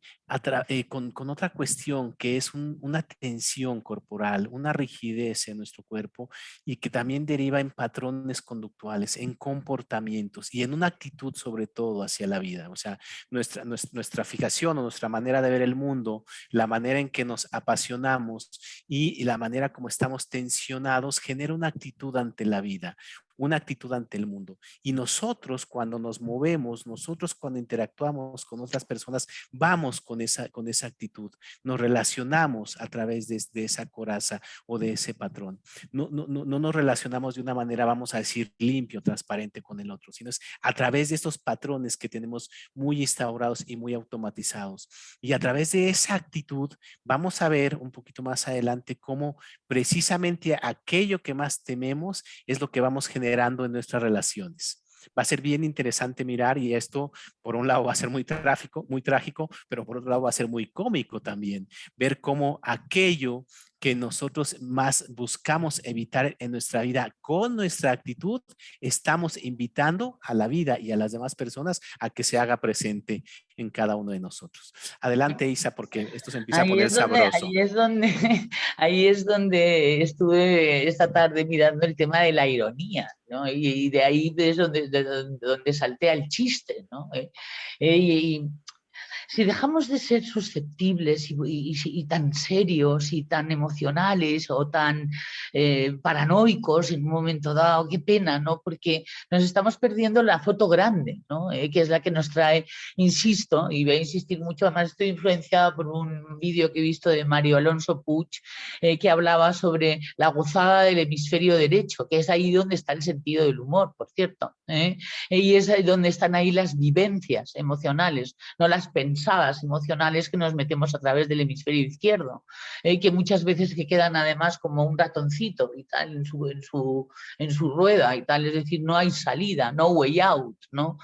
B: con otra cuestión que es una tensión corporal, una rigidez en nuestro cuerpo y que también deriva en patrones conductuales, en comportamientos y en una actitud sobre todo hacia la vida. O sea, nuestra fijación o nuestra manera de ver el mundo, la manera en que nos apasionamos y la manera como estamos tensionados genera una actitud ante la vida, una actitud ante el mundo. Y nosotros cuando nos movemos, nosotros cuando interactuamos con otras personas, vamos con esa actitud, nos relacionamos a través de esa coraza o de ese patrón. No nos relacionamos de una manera, vamos a decir, limpio, transparente con el otro, sino es a través de estos patrones que tenemos muy instaurados y muy automatizados. Y a través de esa actitud vamos a ver un poquito más adelante cómo precisamente aquello que más tememos es lo que vamos generando en nuestras relaciones. Va a ser bien interesante mirar y esto, por un lado, va a ser muy trágico, pero por otro lado va a ser muy cómico también. Ver cómo aquello que nosotros más buscamos evitar en nuestra vida con nuestra actitud, estamos invitando a la vida y a las demás personas a que se haga presente en cada uno de nosotros. Adelante, Isa, porque esto se empieza a
A: Ahí
B: poner
A: es donde,
B: sabroso.
A: ahí es donde, ahí es donde estuve esta tarde mirando el tema de la ironía, ¿no? Y de ahí es donde saltea el chiste, ¿no? Y si dejamos de ser susceptibles y tan serios y tan emocionales o tan paranoicos en un momento dado, qué pena, ¿no? Porque nos estamos perdiendo la foto grande, ¿no? Que es la que nos trae, insisto, y voy a insistir mucho, además estoy influenciada por un vídeo que he visto de Mario Alonso Puig, que hablaba sobre la gozada del hemisferio derecho, que es ahí donde está el sentido del humor, por cierto, y es ahí donde están ahí las vivencias emocionales, no las pensadas emocionales que nos metemos a través del hemisferio izquierdo, que muchas veces que quedan además como un ratoncito y tal en su rueda y tal, es decir, no hay salida, no way out, ¿no?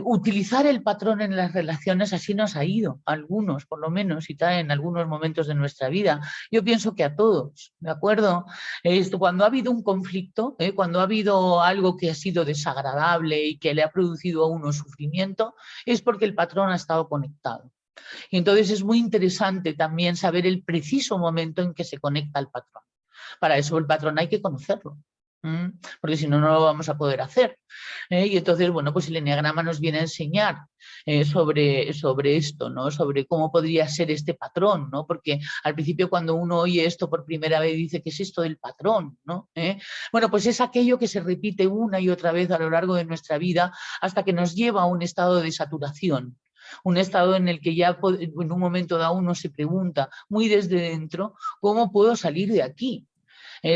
A: Utilizar el patrón en las relaciones así nos ha ido, a algunos por lo menos, y tal, en algunos momentos de nuestra vida. Yo pienso que a todos, ¿de acuerdo? Cuando ha habido un conflicto, cuando ha habido algo que ha sido desagradable y que le ha producido a uno sufrimiento, es porque el patrón ha estado conectado. Y entonces es muy interesante también saber el preciso momento en que se conecta el patrón. Para eso el patrón hay que conocerlo. Porque si no, no lo vamos a poder hacer. Y entonces, bueno, pues el eneagrama nos viene a enseñar sobre esto, ¿no? Sobre cómo podría ser este patrón, ¿no? Porque al principio cuando uno oye esto por primera vez dice, ¿qué es esto del patrón, ¿no? Bueno, pues es aquello que se repite una y otra vez a lo largo de nuestra vida hasta que nos lleva a un estado de saturación. Un estado en el que ya en un momento dado uno se pregunta muy desde dentro, ¿cómo puedo salir de aquí?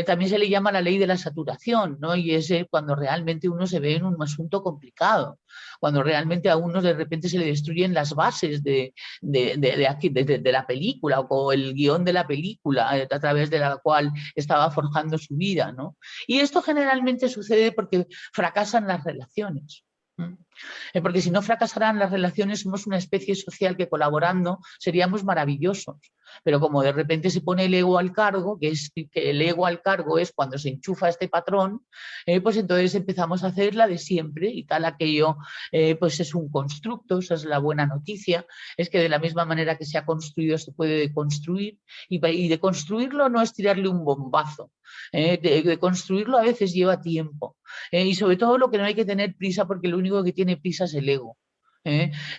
A: También se le llama la ley de la saturación, ¿no? Y es cuando realmente uno se ve en un asunto complicado, cuando realmente a uno de repente se le destruyen las bases de la película o el guión de la película a través de la cual estaba forjando su vida, ¿no? Y esto generalmente sucede porque fracasan las relaciones. Porque si no fracasaran las relaciones, somos una especie social que colaborando seríamos maravillosos. Pero como de repente se pone el ego al cargo, que el ego al cargo es cuando se enchufa este patrón, pues entonces empezamos a hacer la de siempre y tal aquello pues es un constructo, esa es la buena noticia, es que de la misma manera que se ha construido se puede deconstruir y deconstruirlo no es tirarle un bombazo, de construirlo a veces lleva tiempo. Y sobre todo lo que no hay que tener prisa porque lo único que tiene prisa es el ego.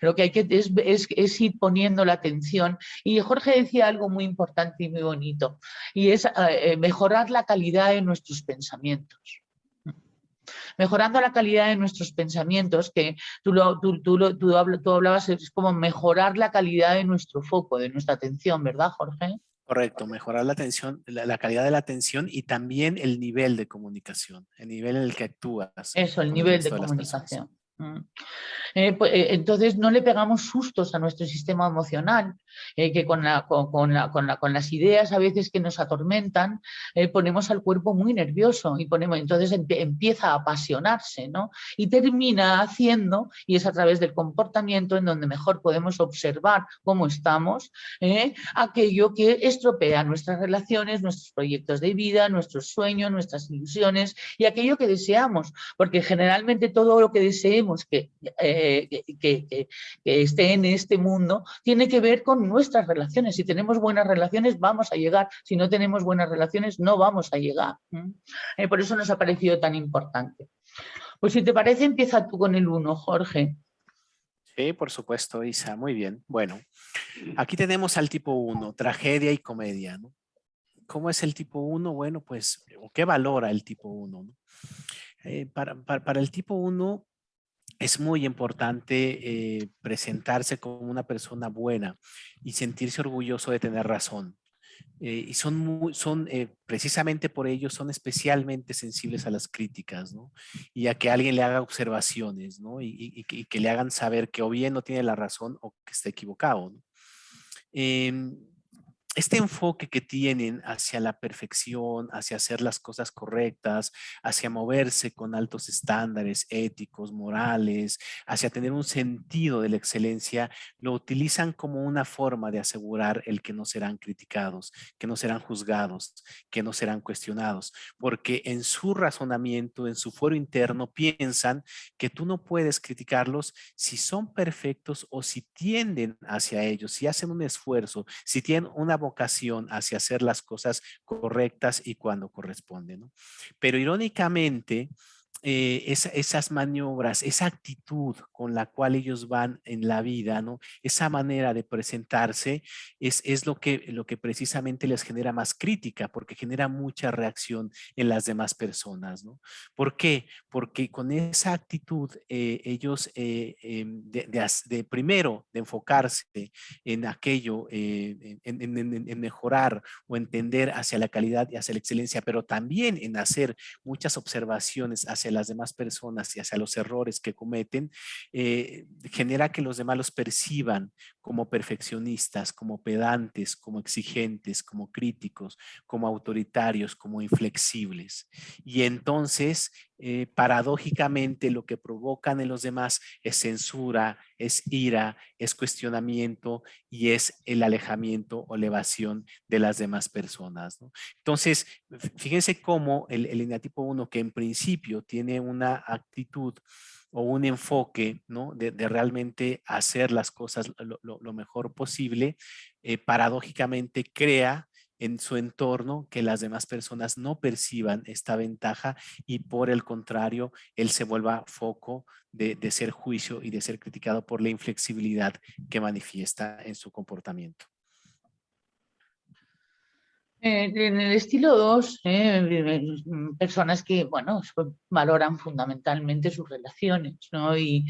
A: Lo que hay que es ir poniendo la atención. Y Jorge decía algo muy importante y muy bonito, y es mejorar la calidad de nuestros pensamientos. Mejorando la calidad de nuestros pensamientos, que tú hablabas, es como mejorar la calidad de nuestro foco, de nuestra atención, ¿verdad, Jorge?
B: Correcto, mejorar la atención, la calidad de la atención y también el nivel de comunicación, el nivel en el que actúas
A: Eso, el
B: con el
A: nivel de
B: resto de las personas.
A: comunicación. Entonces no le pegamos sustos a nuestro sistema emocional, que con las ideas a veces que nos atormentan, ponemos al cuerpo muy nervioso y entonces empieza a apasionarse, ¿no? Y termina haciendo, y es a través del comportamiento en donde mejor podemos observar cómo estamos, aquello que estropea nuestras relaciones, nuestros proyectos de vida, nuestros sueños, nuestras ilusiones y aquello que deseamos, porque generalmente todo lo que deseemos que esté en este mundo tiene que ver con nuestras relaciones. Si tenemos buenas relaciones vamos a llegar, si no tenemos buenas relaciones no vamos a llegar. Por eso nos ha parecido tan importante. Pues si te parece empieza tú con el 1, Jorge.
B: Sí, por supuesto, Isa, muy bien. Bueno, aquí tenemos al tipo 1, tragedia y comedia, ¿no? ¿Cómo es el tipo 1? Bueno, pues, ¿qué valora el tipo 1? ¿No? Para el tipo 1 es muy importante presentarse como una persona buena y sentirse orgulloso de tener razón. Y precisamente por ello son especialmente sensibles a las críticas, ¿no? Y a que alguien le haga observaciones, ¿no? Y que le hagan saber que o bien no tiene la razón o que está equivocado, ¿no? Em, este enfoque que tienen hacia la perfección, hacia hacer las cosas correctas, hacia moverse con altos estándares éticos, morales, hacia tener un sentido de la excelencia, lo utilizan como una forma de asegurar el que no serán criticados, que no serán juzgados, que no serán cuestionados, porque en su razonamiento, en su fuero interno, piensan que tú no puedes criticarlos si son perfectos o si tienden hacia ellos, si hacen un esfuerzo, si tienen una vocación hacia hacer las cosas correctas y cuando corresponde, ¿no? Pero irónicamente, esas maniobras, esa actitud con la cual ellos van en la vida, ¿no? Esa manera de presentarse es lo que precisamente les genera más crítica, porque genera mucha reacción en las demás personas, ¿no? ¿Por qué? Porque con esa actitud ellos, primero, de enfocarse en aquello, en mejorar o entender hacia la calidad y hacia la excelencia, pero también en hacer muchas observaciones hacia las demás personas y hacia los errores que cometen, genera que los demás los perciban como perfeccionistas, como pedantes, como exigentes, como críticos, como autoritarios, como inflexibles. Y entonces, paradójicamente, lo que provocan en los demás es censura, es ira, es cuestionamiento y es el alejamiento o elevación de las demás personas, ¿no? Entonces, fíjense cómo el eneatipo 1, que en principio tiene una actitud o un enfoque, ¿no? De realmente hacer las cosas lo mejor posible, paradójicamente crea en su entorno que las demás personas no perciban esta ventaja y por el contrario, él se vuelva foco de ser juicio y de ser criticado por la inflexibilidad que manifiesta en su comportamiento.
A: En el estilo 2, personas que, bueno, valoran fundamentalmente sus relaciones, ¿no? Y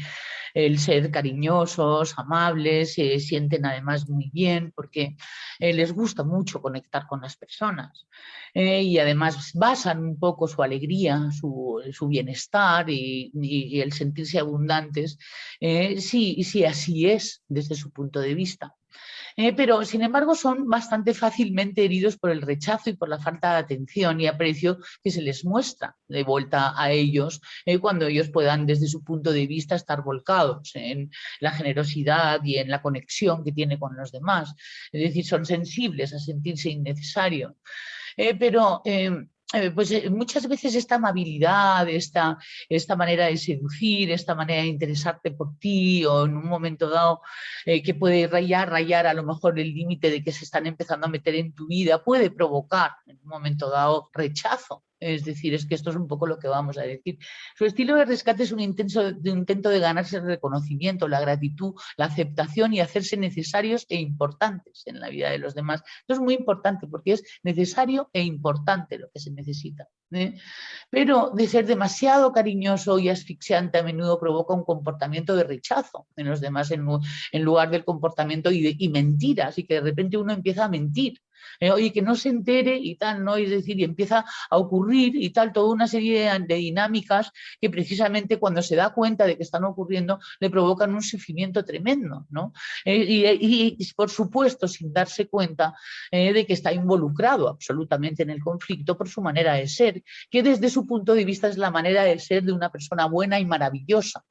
A: el ser cariñosos, amables, se sienten además muy bien porque les gusta mucho conectar con las personas y además basan un poco su alegría, su bienestar y el sentirse abundantes, sí, así es desde su punto de vista. Pero sin embargo son bastante fácilmente heridos por el rechazo y por la falta de atención y aprecio que se les muestra de vuelta a ellos cuando ellos puedan desde su punto de vista estar volcados en la generosidad y en la conexión que tiene con los demás. Es decir, son sensibles a sentirse innecesarios. Pero muchas veces esta amabilidad, esta manera de seducir, esta manera de interesarte por ti o en un momento dado que puede rayar a lo mejor el límite de que se están empezando a meter en tu vida, puede provocar en un momento dado rechazo. Es decir, es que esto es un poco lo que vamos a decir. Su estilo de rescate es un intento de ganarse el reconocimiento, la gratitud, la aceptación y hacerse necesarios e importantes en la vida de los demás. Esto es muy importante porque es necesario e importante lo que se necesita. Pero de ser demasiado cariñoso y asfixiante a menudo provoca un comportamiento de rechazo en los demás en lugar del comportamiento y mentiras, y que de repente uno empieza a mentir. Oye, que no se entere y tal, ¿no? Es decir, y empieza a ocurrir y tal, toda una serie de dinámicas que precisamente cuando se da cuenta de que están ocurriendo le provocan un sufrimiento tremendo, ¿no? Y por supuesto, sin darse cuenta de que está involucrado absolutamente en el conflicto por su manera de ser, que desde su punto de vista es la manera de ser de una persona buena y maravillosa.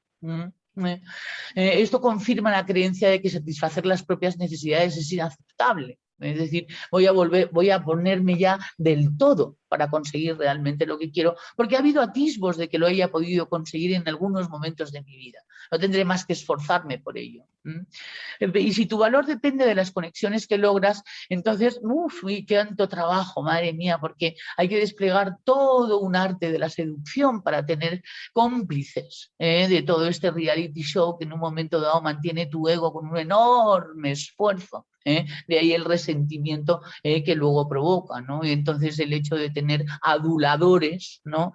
A: Esto confirma la creencia de que satisfacer las propias necesidades es inaceptable. Es decir, voy a ponerme ya del todo para conseguir realmente lo que quiero, porque ha habido atisbos de que lo haya podido conseguir en algunos momentos de mi vida. No tendré más que esforzarme por ello. Y si tu valor depende de las conexiones que logras, entonces, qué tanto trabajo, madre mía, porque hay que desplegar todo un arte de la seducción para tener cómplices de todo este reality show que en un momento dado mantiene tu ego con un enorme esfuerzo. De ahí el resentimiento que luego provoca, ¿no? Y entonces el hecho de tener aduladores, ¿no?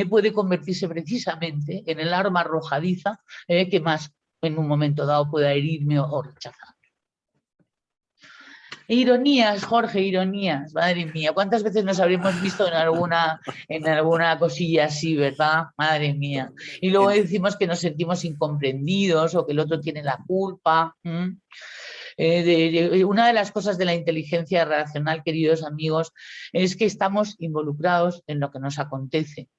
A: Puede convertirse precisamente en el arma arrojadiza que más en un momento dado pueda herirme o rechazar. Ironías, Jorge, ironías, madre mía, ¿cuántas veces nos habremos visto en alguna cosilla así, verdad? Madre mía. Y luego decimos que nos sentimos incomprendidos o que el otro tiene la culpa. Una de las cosas de la inteligencia relacional, queridos amigos, es que estamos involucrados en lo que nos acontece.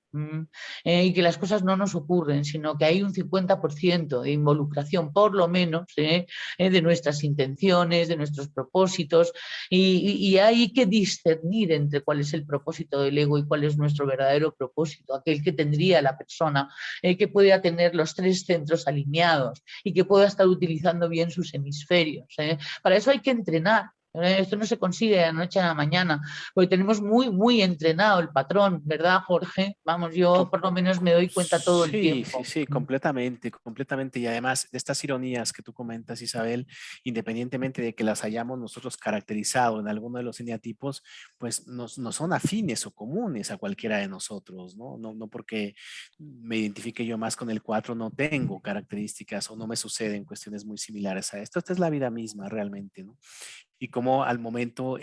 A: Y que las cosas no nos ocurren, sino que hay un 50% de involucración, por lo menos, de nuestras intenciones, de nuestros propósitos, y hay que discernir entre cuál es el propósito del ego y cuál es nuestro verdadero propósito, aquel que tendría la persona, que pueda tener los 3 centros alineados y que pueda estar utilizando bien sus hemisferios. Para eso hay que entrenar. Esto no se consigue de la noche a la mañana, porque tenemos muy entrenado el patrón, ¿verdad, Jorge? Vamos, yo por lo menos me doy cuenta todo el tiempo.
B: Sí, completamente, completamente. Y además, de estas ironías que tú comentas, Isabel, independientemente de que las hayamos nosotros caracterizado en alguno de los eneatipos, pues no son afines o comunes a cualquiera de nosotros, ¿no? No porque me identifique yo más con el 4, no tengo características o no me suceden cuestiones muy similares a esto. Esta es la vida misma realmente, ¿no? Y como al momento,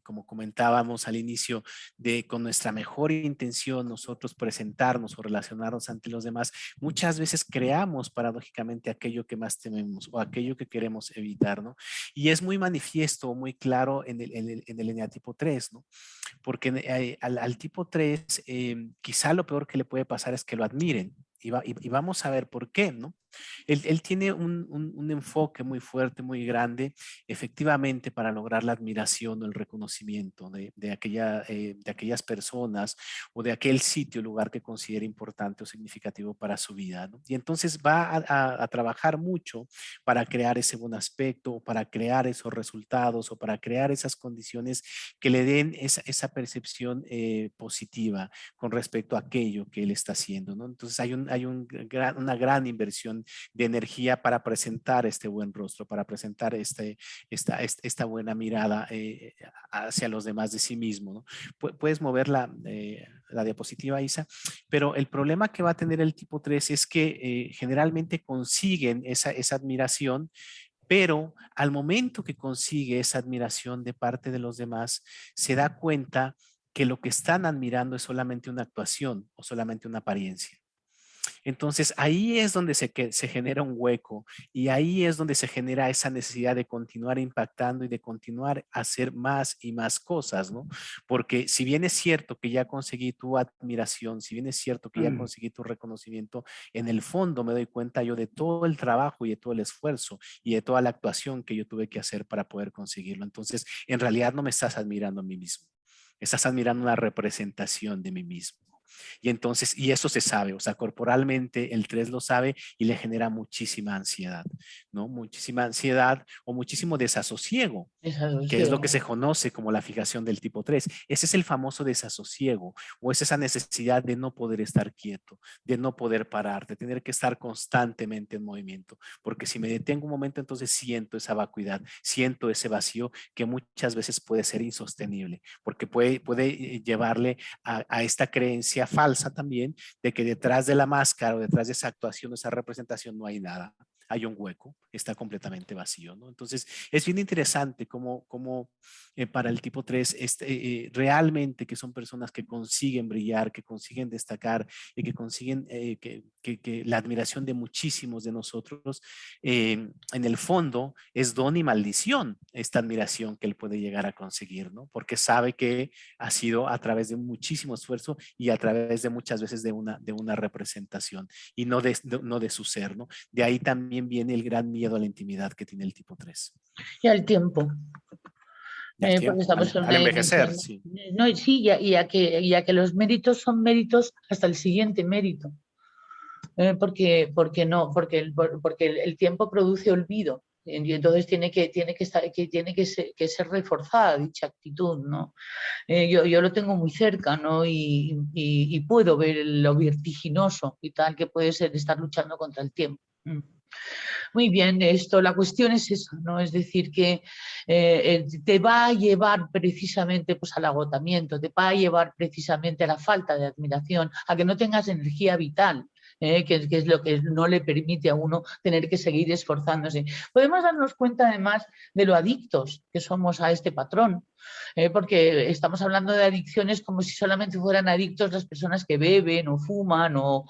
B: como comentábamos al inicio, de con nuestra mejor intención nosotros presentarnos o relacionarnos ante los demás, muchas veces creamos paradójicamente aquello que más tememos o aquello que queremos evitar, ¿no? Y es muy manifiesto, muy claro en el eneatipo 3, ¿no? Porque al tipo 3 quizá lo peor que le puede pasar es que lo admiren. y vamos a ver por qué, ¿no? Él tiene un enfoque muy fuerte, muy grande, efectivamente, para lograr la admiración o el reconocimiento de aquellas personas o de aquel sitio, lugar que considere importante o significativo para su vida, ¿no? Y entonces va a trabajar mucho para crear ese buen aspecto, o para crear esos resultados, o para crear esas condiciones que le den esa percepción positiva con respecto a aquello que él está haciendo, ¿no? Entonces hay una gran inversión de energía para presentar este buen rostro, para presentar esta buena mirada hacia los demás de sí mismo, ¿no? Puedes mover la diapositiva, Isa, pero el problema que va a tener el tipo 3 es que generalmente consiguen esa admiración, pero al momento que consigue esa admiración de parte de los demás, se da cuenta que lo que están admirando es solamente una actuación o solamente una apariencia. Entonces ahí es donde se genera un hueco, y ahí es donde se genera esa necesidad de continuar impactando y de continuar a hacer más y más cosas, ¿no? Porque si bien es cierto que ya conseguí tu admiración, si bien es cierto que ya conseguí tu reconocimiento, en el fondo me doy cuenta yo de todo el trabajo y de todo el esfuerzo y de toda la actuación que yo tuve que hacer para poder conseguirlo. Entonces, en realidad no me estás admirando a mí mismo, estás admirando una representación de mí mismo. Y entonces, y eso se sabe, o sea, corporalmente el 3 lo sabe y le genera muchísima ansiedad, ¿no? Muchísima ansiedad o muchísimo desasosiego, que es lo que se conoce como la fijación del tipo 3. Ese es el famoso desasosiego, o es esa necesidad de no poder estar quieto, de no poder parar, de tener que estar constantemente en movimiento, porque si me detengo un momento, entonces siento esa vacuidad, siento ese vacío que muchas veces puede ser insostenible, porque puede llevarle a esta creencia falsa también de que detrás de la máscara o detrás de esa actuación, de esa representación, no hay nada. Hay un hueco, está completamente vacío, ¿no? Entonces, es bien interesante cómo para el tipo 3 realmente que son personas que consiguen brillar, que consiguen destacar y que consiguen que la admiración de muchísimos de nosotros, en el fondo es don y maldición esta admiración que él puede llegar a conseguir, ¿no? Porque sabe que ha sido a través de muchísimo esfuerzo y a través de muchas veces de una representación y no de su ser, ¿no? De ahí también viene el gran miedo a la intimidad que tiene el tipo 3.
A: Y al tiempo. Porque estamos en
B: al
A: una
B: envejecer,
A: dimensión.
B: sí.
A: No, sí, y a que los méritos son méritos hasta el siguiente mérito. Porque el tiempo produce olvido. Y entonces tiene que ser reforzada dicha actitud, ¿no? Yo lo tengo muy cerca, ¿no? Y puedo ver lo vertiginoso y tal que puede ser estar luchando contra el tiempo. Muy bien, la cuestión es esa, ¿no? Es decir, que te va a llevar precisamente pues, al agotamiento, te va a llevar precisamente a la falta de admiración, a que no tengas energía vital. Que es lo que no le permite a uno tener que seguir esforzándose. Podemos darnos cuenta además de lo adictos que somos a este patrón, porque estamos hablando de adicciones como si solamente fueran adictos las personas que beben o fuman o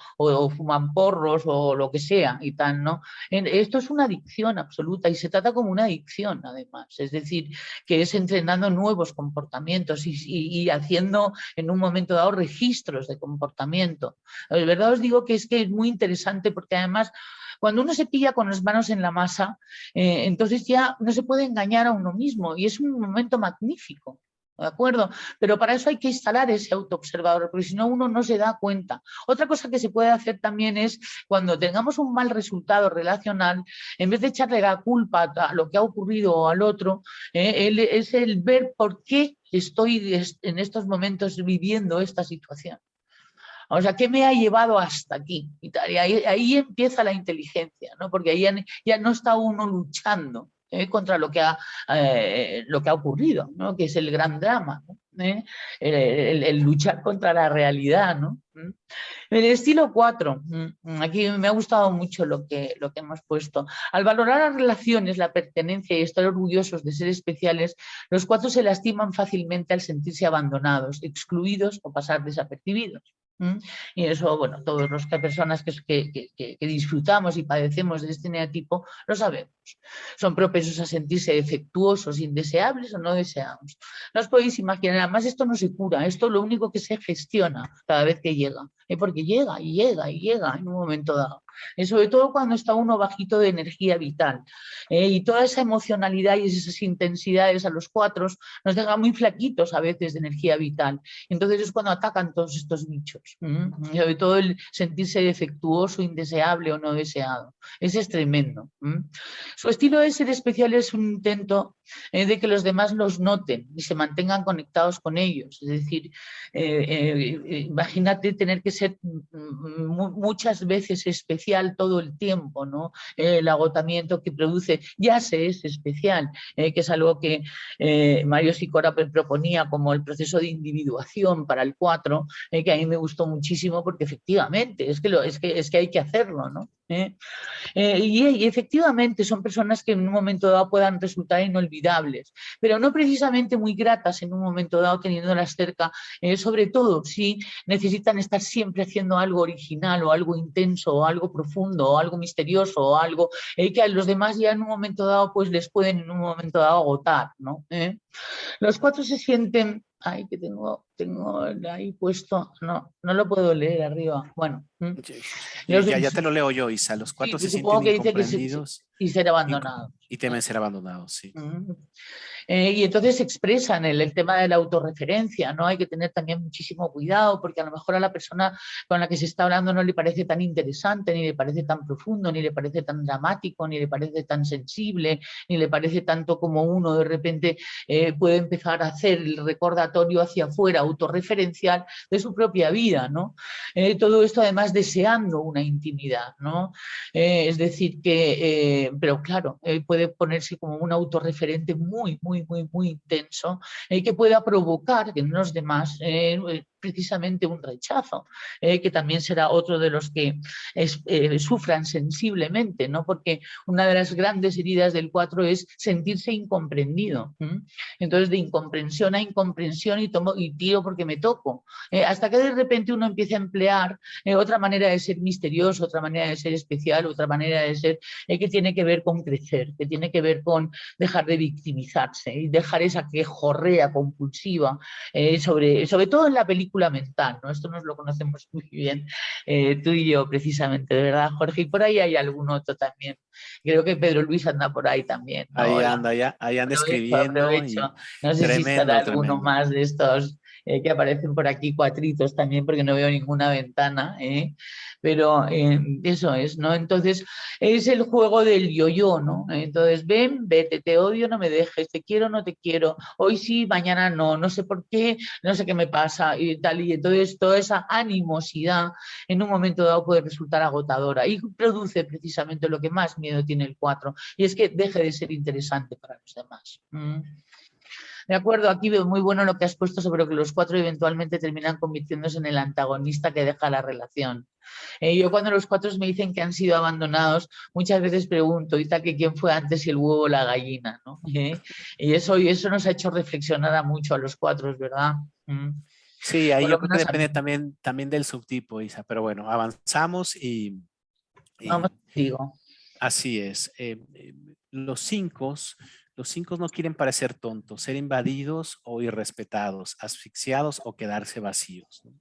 A: fuman porros o lo que sea y tal, ¿no? Esto es una adicción absoluta y se trata como una adicción además, es decir, que es entrenando nuevos comportamientos y haciendo en un momento dado registros de comportamiento. De verdad os digo que es muy interesante porque además cuando uno se pilla con las manos en la masa, entonces ya no se puede engañar a uno mismo y es un momento magnífico. ¿De acuerdo? Pero para eso hay que instalar ese autoobservador, porque si no uno no se da cuenta. Otra cosa que se puede hacer también es, cuando tengamos un mal resultado relacional, en vez de echarle la culpa a lo que ha ocurrido o al otro, es el ver por qué estoy en estos momentos viviendo esta situación. O sea, ¿qué me ha llevado hasta aquí? Y ahí empieza la inteligencia, ¿no? Porque ahí ya no está uno luchando contra lo que ha ocurrido, ¿no? Que es el gran drama, ¿no? El luchar contra la realidad, ¿no? El estilo 4, aquí me ha gustado mucho lo que hemos puesto. Al valorar las relaciones, la pertenencia y estar orgullosos de ser especiales, los 4 se lastiman fácilmente al sentirse abandonados, excluidos o pasar desapercibidos. Y eso, bueno, todas las personas que disfrutamos y padecemos de este neotipo lo sabemos. Son propensos a sentirse defectuosos, indeseables o no deseados. No os podéis imaginar, además esto no se cura, esto lo único que se gestiona cada vez que llega. porque llega y llega y llega en un momento dado. Sobre todo cuando está uno bajito de energía vital. Y toda esa emocionalidad y esas intensidades a los 4 nos deja muy flaquitos a veces de energía vital. Entonces es cuando atacan todos estos bichos. Y sobre todo el sentirse defectuoso, indeseable o no deseado. Ese es tremendo. Su estilo de ser especial es un intento de que los demás los noten y se mantengan conectados con ellos. Es decir, imagínate tener que ser muchas veces especial todo el tiempo, ¿no? El agotamiento que produce, ya se es especial, que es algo que Mario Sicora proponía como el proceso de individuación para el 4, que a mí me gustó muchísimo porque efectivamente es que hay que hacerlo, ¿no? Y efectivamente son personas que en un momento dado puedan resultar inolvidables, pero no precisamente muy gratas en un momento dado teniéndolas cerca, sobre todo si necesitan estar siempre haciendo algo original o algo intenso o algo profundo o algo misterioso o algo que a los demás ya en un momento dado pues les pueden en un momento dado agotar, ¿no? Los 4 se sienten, ay, que tengo ahí puesto, no lo puedo leer arriba, bueno. Los,
B: Ya te lo leo yo, Isa. Los
A: sí,
B: 4 se
A: supongo
B: sienten
A: que dice que
B: incomprendidos
A: y ser abandonados.
B: y temen ser abandonados, sí.
A: Y entonces expresan el tema de la autorreferencia, ¿no? Hay que tener también muchísimo cuidado porque a lo mejor a la persona con la que se está hablando no le parece tan interesante, ni le parece tan profundo, ni le parece tan dramático, ni le parece tan sensible, ni le parece tanto como uno de repente puede empezar a hacer el recordatorio hacia afuera, autorreferencial de su propia vida, ¿no? Todo esto además deseando una intimidad, ¿no? Es decir que, pero claro, puede ponerse como un autorreferente muy intenso que pueda provocar en los demás precisamente un rechazo, que también será otro de los que sufran sensiblemente, ¿no? Porque una de las grandes heridas del 4 es sentirse incomprendido. Entonces, de incomprensión a incomprensión y tiro porque me toco. Hasta que de repente uno empieza a emplear otra manera de ser misterioso, otra manera de ser especial, otra manera de ser que tiene que ver con crecer, que tiene que ver con dejar de victimizarse y dejar esa quejorrea compulsiva, sobre todo en la película mental, ¿no? Esto nos lo conocemos muy bien tú y yo precisamente, de verdad, Jorge, y por ahí hay algún otro también. Creo que Pedro Luis anda por ahí también, ¿no?
B: Ahí
A: Hola.
B: anda, ahí anda escribiendo
A: Aprovecho.
B: y
A: No sé si estará
B: tremendo,
A: alguno
B: tremendo.
A: más de estos que aparecen por aquí, cuatritos también, porque no veo ninguna ventana, pero eso es, ¿no? Entonces, es el juego del yo-yo, ¿no? Entonces, ven, vete, te odio, no me dejes, te quiero, no te quiero, hoy sí, mañana no, no sé por qué, no sé qué me pasa y tal, y entonces toda esa animosidad en un momento dado puede resultar agotadora y produce precisamente lo que más miedo tiene el 4, y es que deje de ser interesante para los demás. De acuerdo, aquí veo muy bueno lo que has puesto sobre que los 4 eventualmente terminan convirtiéndose en el antagonista que deja la relación. Yo cuando los 4 me dicen que han sido abandonados, muchas veces pregunto, ¿y tal que quién fue antes, el huevo o la gallina? ¿No? Y eso nos ha hecho reflexionar a mucho a los 4, ¿verdad?
B: Sí, ahí
A: Por
B: yo
A: lo
B: creo que
A: menos a mí.
B: depende también del subtipo, Isa. Pero bueno, avanzamos y
A: Vamos, digo.
B: así es. Los cinco no quieren parecer tontos, ser invadidos o irrespetados, asfixiados o quedarse vacíos, ¿no?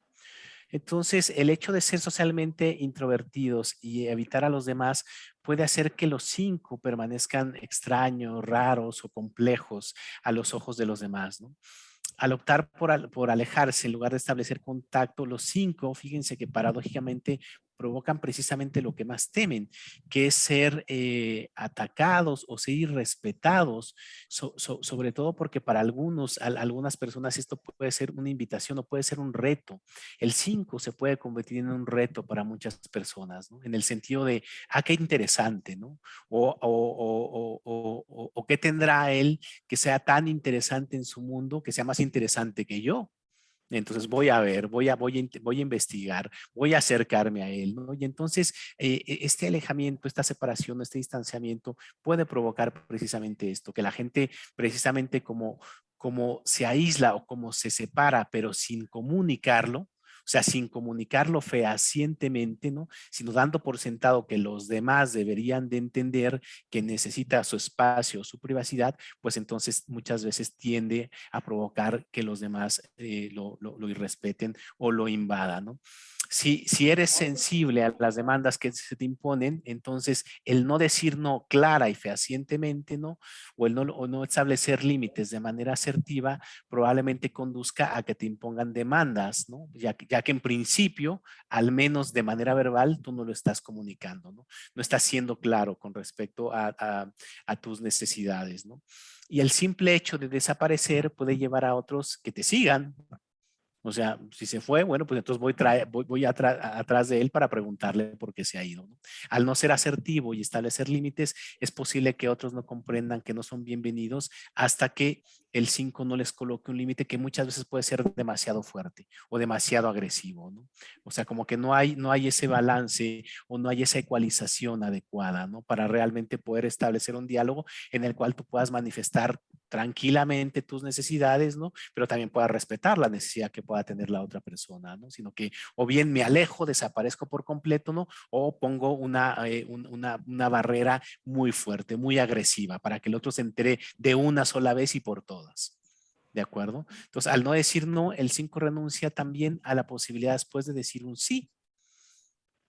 B: Entonces, el hecho de ser socialmente introvertidos y evitar a los demás puede hacer que los 5 permanezcan extraños, raros o complejos a los ojos de los demás, ¿no? Al optar por alejarse en lugar de establecer contacto, los 5, fíjense que paradójicamente provocan precisamente lo que más temen, que es ser atacados o ser irrespetados, sobre todo porque para algunas personas esto puede ser una invitación o puede ser un reto. El 5 se puede convertir en un reto para muchas personas, ¿no? En el sentido de, qué interesante, ¿no? O qué tendrá él que sea tan interesante en su mundo, que sea más interesante que yo. Entonces voy a ver, voy a investigar, voy a acercarme a él, ¿no? Y entonces este alejamiento, esta separación, este distanciamiento puede provocar precisamente esto, que la gente precisamente como se aísla o como se separa, pero sin comunicarlo, o sea, sin comunicarlo fehacientemente, ¿no? Sino dando por sentado que los demás deberían de entender que necesita su espacio, su privacidad, pues entonces muchas veces tiende a provocar que los demás lo irrespeten o lo invadan, ¿no? si eres sensible a las demandas que se te imponen, entonces el no decir no clara y fehacientemente, ¿no? O no establecer límites de manera asertiva, probablemente conduzca a que te impongan demandas, ¿no? Ya que en principio, al menos de manera verbal, tú no lo estás comunicando, ¿no? No estás siendo claro con respecto a tus necesidades, ¿no? Y el simple hecho de desaparecer puede llevar a otros que te sigan. O sea, si se fue, bueno, pues entonces voy atrás de él para preguntarle por qué se ha ido, ¿no? Al no ser asertivo y establecer límites, es posible que otros no comprendan que no son bienvenidos hasta que el 5 no les coloque un límite que muchas veces puede ser demasiado fuerte o demasiado agresivo, ¿no? O sea, como que no hay ese balance o no hay esa ecualización adecuada, ¿no? Para realmente poder establecer un diálogo en el cual tú puedas manifestar tranquilamente tus necesidades, ¿no? Pero también pueda respetar la necesidad que pueda tener la otra persona, ¿no? Sino que o bien me alejo, desaparezco por completo, ¿no? O pongo una barrera muy fuerte, muy agresiva, para que el otro se entere de una sola vez y por todas. ¿De acuerdo? Entonces, al no decir no, el 5 renuncia también a la posibilidad después de decir un sí.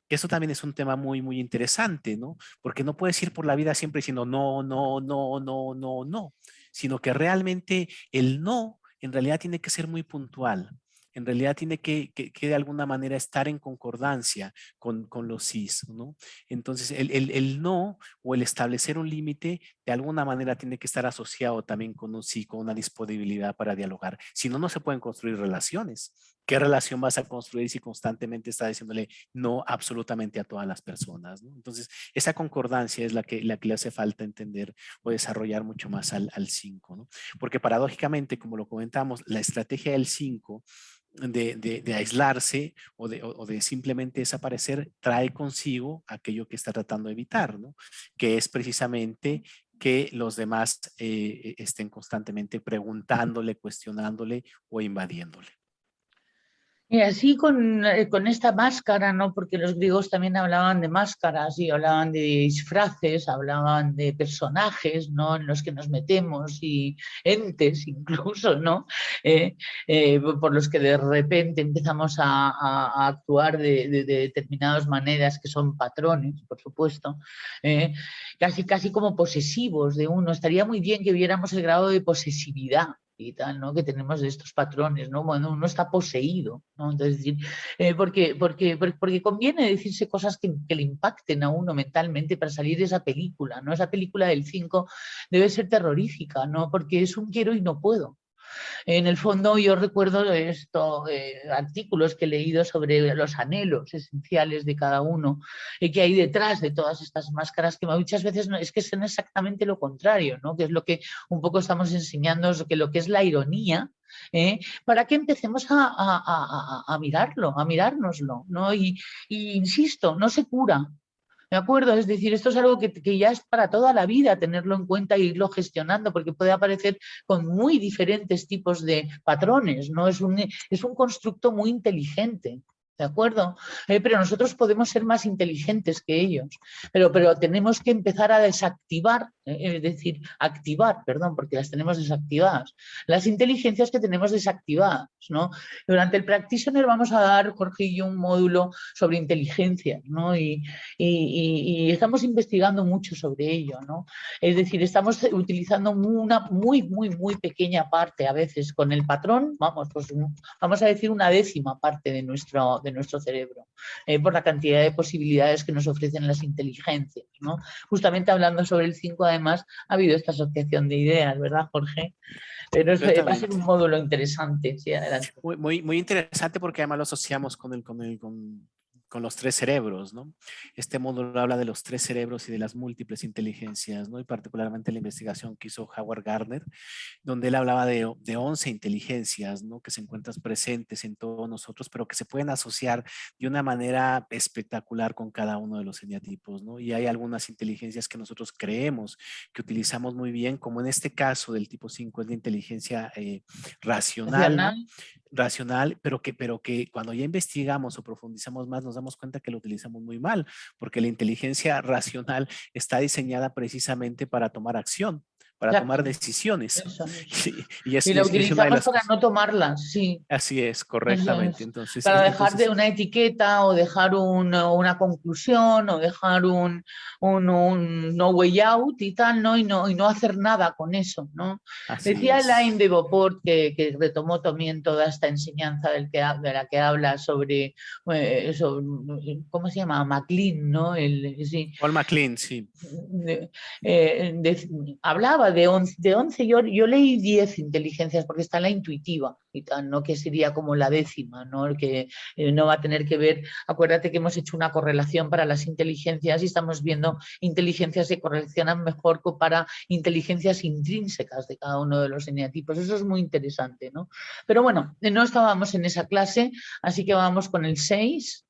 B: Eso también es un tema muy, muy interesante, ¿no? Porque no puedes ir por la vida siempre diciendo no, no, no, no, no, no, sino que realmente el no en realidad tiene que ser muy puntual. En realidad tiene que de alguna manera estar en concordancia con los sís, ¿no? Entonces, el no o el establecer un límite de alguna manera tiene que estar asociado también con un sí, con una disponibilidad para dialogar. Si no, no se pueden construir relaciones. ¿Qué relación vas a construir si constantemente estás diciéndole no absolutamente a todas las personas, ¿no? Entonces, esa concordancia es la que le hace falta entender o desarrollar mucho más al 5, ¿no? Porque paradójicamente, como lo comentamos, la estrategia del 5 de aislarse o de simplemente desaparecer trae consigo aquello que está tratando de evitar, ¿no? Que es precisamente que los demás estén constantemente preguntándole, cuestionándole o invadiéndole.
A: Y así con esta máscara, ¿no? Porque los griegos también hablaban de máscaras y hablaban de disfraces, hablaban de personajes, ¿no? En los que nos metemos y entes incluso, ¿no? Por los que de repente empezamos a actuar de determinadas maneras que son patrones, por supuesto, casi como posesivos de uno. Estaría muy bien que viéramos el grado de posesividad y tal, ¿no? Que tenemos de estos patrones, ¿no? Bueno, uno está poseído, ¿no? Entonces, decir, porque conviene decirse cosas que le impacten a uno mentalmente para salir de esa película, ¿no? Esa película del 5 debe ser terrorífica, ¿no? Porque es un quiero y no puedo. En el fondo yo recuerdo artículos que he leído sobre los anhelos esenciales de cada uno y que hay detrás de todas estas máscaras que muchas veces no, es que son exactamente lo contrario, ¿no? Que es lo que un poco estamos enseñando, que lo que es la ironía, para que empecemos a mirarlo, a mirárnoslo, ¿no? Y insisto, no se cura, ¿de acuerdo? Es decir, esto es algo que ya es para toda la vida tenerlo en cuenta e irlo gestionando, porque puede aparecer con muy diferentes tipos de patrones, ¿no? Es un constructo muy inteligente. ¿De acuerdo? Pero nosotros podemos ser más inteligentes que ellos, pero tenemos que empezar a desactivar, es decir, activar, perdón, porque las tenemos desactivadas, las inteligencias que tenemos desactivadas, ¿no? Durante el Practitioner vamos a dar, Jorge y yo, un módulo sobre inteligencias, ¿no? Y estamos investigando mucho sobre ello, ¿no? Es decir, estamos utilizando una muy pequeña parte a veces con el patrón, pues vamos a decir una décima parte de nuestro cerebro, por la cantidad de posibilidades que nos ofrecen las inteligencias, ¿no? Justamente hablando sobre el 5, además, ha habido esta asociación de ideas, ¿verdad, Jorge? Pero va a ser un módulo interesante, sí, adelante.
B: Muy interesante porque además lo asociamos con los tres cerebros, ¿no? Este módulo habla de los tres cerebros y de las múltiples inteligencias, ¿no? Y particularmente la investigación que hizo Howard Gardner, donde él hablaba de 11 inteligencias, ¿no? Que se encuentran presentes en todos nosotros, pero que se pueden asociar de una manera espectacular con cada uno de los eneatipos, ¿no? Y hay algunas inteligencias que nosotros creemos que utilizamos muy bien, como en este caso del tipo 5 es la inteligencia racional, ¿no? Racional, pero que cuando ya investigamos o profundizamos más nos damos cuenta que lo utilizamos muy mal, porque la inteligencia racional está diseñada precisamente para tomar acción, para
A: Claro,
B: tomar decisiones.
A: eso es.
B: Y
A: Y la
B: es una de
A: utilizamos
B: las
A: para
B: cosas.
A: no tomarlas, sí.
B: Así es,
A: Eso
B: correctamente.
A: es.
B: Entonces,
A: Para dejar de
B: entonces
A: una etiqueta o dejar una conclusión o dejar un no way out y tal, ¿no? Y no hacer nada con eso, ¿no?
B: así
A: Decía Elaine
B: es.
A: de Beauport que retomó también toda esta enseñanza de la que habla sobre, ¿cómo se llama? MacLean, ¿no? Sí,
B: Paul MacLean, sí.
A: de- hablaba de 11 yo leí 10 inteligencias porque está la intuitiva y tal, ¿no? Que sería como la décima, ¿no? El que no va a tener que ver, acuérdate que hemos hecho una correlación para las inteligencias y estamos viendo inteligencias que correlacionan mejor para inteligencias intrínsecas de cada uno de los eneatipos, eso es muy interesante, ¿no? Pero bueno, no estábamos en esa clase, así que vamos con el 6.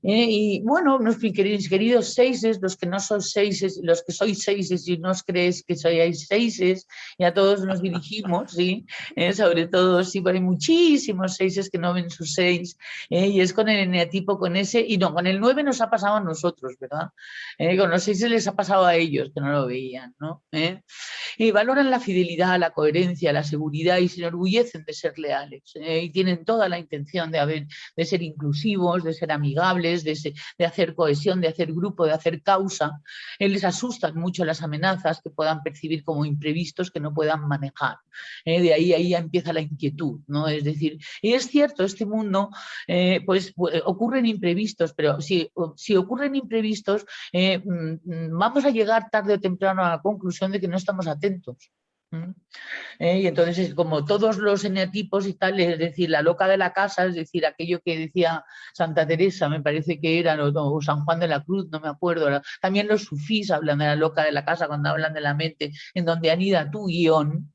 A: Y bueno, mis queridos seises, los que no sois seises, los que sois seises y no os creéis que sois seises, y a todos nos dirigimos, ¿sí? Sobre todo, sí, hay muchísimos seises que no ven sus seis, y es con el eneatipo, con ese, y no, con el 9 nos ha pasado a nosotros, ¿verdad? Con los seises les ha pasado a ellos, que no lo veían, ¿no? Y valoran la fidelidad, la coherencia, la seguridad y se enorgullecen de ser leales, y tienen toda la intención de ser inclusivos, de ser amigables, de hacer cohesión, de hacer grupo, de hacer causa. Les asustan mucho las amenazas que puedan percibir como imprevistos que no puedan manejar. De ahí ya empieza la inquietud, ¿no? Es decir, y es cierto, este mundo, pues ocurren imprevistos, pero si ocurren imprevistos, vamos a llegar tarde o temprano a la conclusión de que no estamos atentos. Y entonces, como todos los eneatipos y tal, es decir, la loca de la casa, es decir, aquello que decía Santa Teresa, me parece que era, o San Juan de la Cruz, no me acuerdo. También los sufís hablan de la loca de la casa cuando hablan de la mente, en donde anida tu guión,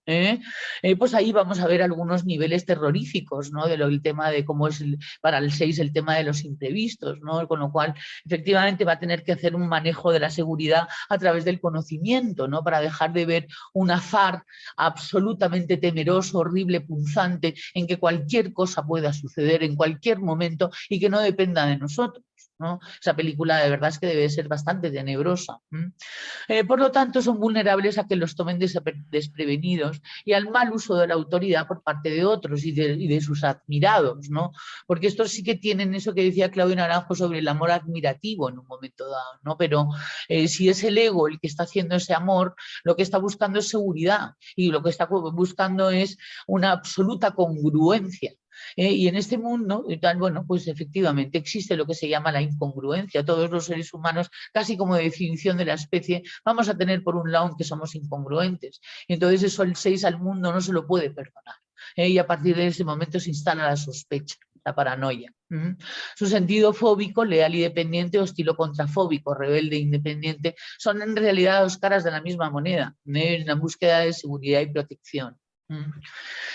A: pues ahí vamos a ver algunos niveles terroríficos, ¿no? El tema de cómo es para el 6 el tema de los imprevistos, ¿no? Con lo cual, efectivamente, va a tener que hacer un manejo de la seguridad a través del conocimiento, ¿no? Para dejar de ver un azar absolutamente temeroso, horrible, punzante, en que cualquier cosa pueda suceder en cualquier momento y que no dependa de nosotros, ¿no? Esa película de verdad es que debe ser bastante tenebrosa. Por lo tanto, son vulnerables a que los tomen desprevenidos y al mal uso de la autoridad por parte de otros y de sus admirados, ¿no? Porque estos sí que tienen eso que decía Claudio Naranjo sobre el amor admirativo en un momento dado, ¿no? Pero si es el ego el que está haciendo ese amor, lo que está buscando es seguridad y lo que está buscando es una absoluta congruencia. Y en este mundo, y tal, bueno, pues efectivamente existe lo que se llama la incongruencia. Todos los seres humanos, casi como definición de la especie, vamos a tener por un lado que somos incongruentes. Entonces eso el 6 al mundo no se lo puede perdonar. Y a partir de ese momento se instala la sospecha, la paranoia. Su sentido fóbico, leal y dependiente, o estilo contrafóbico, rebelde e independiente, son en realidad dos caras de la misma moneda, en la búsqueda de seguridad y protección.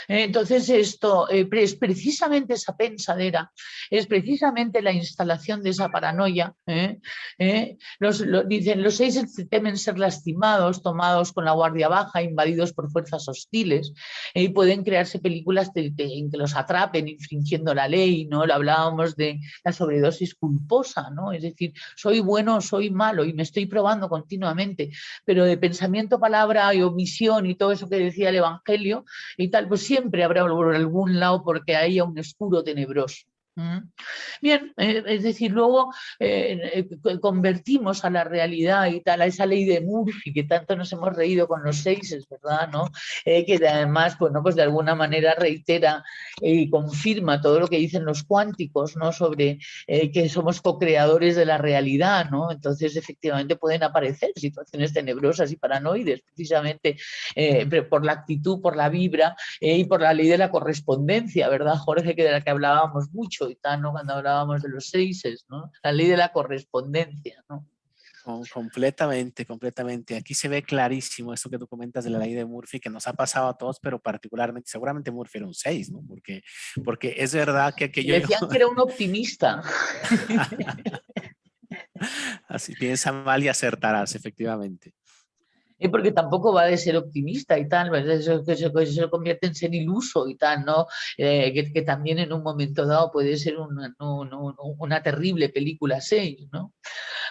A: Entonces esto es precisamente esa pensadera, es precisamente la instalación de esa paranoia. Dicen, los 6 temen ser lastimados, tomados con la guardia baja, invadidos por fuerzas hostiles, y pueden crearse películas en que los atrapen infringiendo la ley, ¿no? Lo hablábamos de la sobredosis culposa, ¿no? Es decir, soy bueno o soy malo y me estoy probando continuamente, pero de pensamiento, palabra y omisión y todo eso que decía el Evangelio y tal, pues siempre habrá por algún lado porque haya un oscuro tenebroso. Bien, es decir, luego convertimos a la realidad y tal, a esa ley de Murphy que tanto nos hemos reído con los seises, ¿verdad? ¿No? Que además, bueno, pues de alguna manera reitera y confirma todo lo que dicen los cuánticos, ¿no? Sobre que somos co-creadores de la realidad, ¿no? Entonces, efectivamente, pueden aparecer situaciones tenebrosas y paranoides, precisamente por la actitud, por la vibra y por la ley de la correspondencia, ¿verdad, Jorge? Que de la que hablábamos mucho y tal, ¿no? Cuando hablábamos de los seises, ¿no? La ley de la correspondencia, ¿no?
B: Completamente, completamente. Aquí se ve clarísimo esto que tú comentas de la ley de Murphy, que nos ha pasado a todos, pero particularmente, seguramente Murphy era un 6, ¿no? Porque es verdad que aquello...
A: Decían que era un optimista.
B: Así piensa mal y acertarás, efectivamente.
A: Porque tampoco va de ser optimista y tal, eso se convierte en ser iluso y tal, ¿no? Que también en un momento dado puede ser una terrible película 6, ¿no?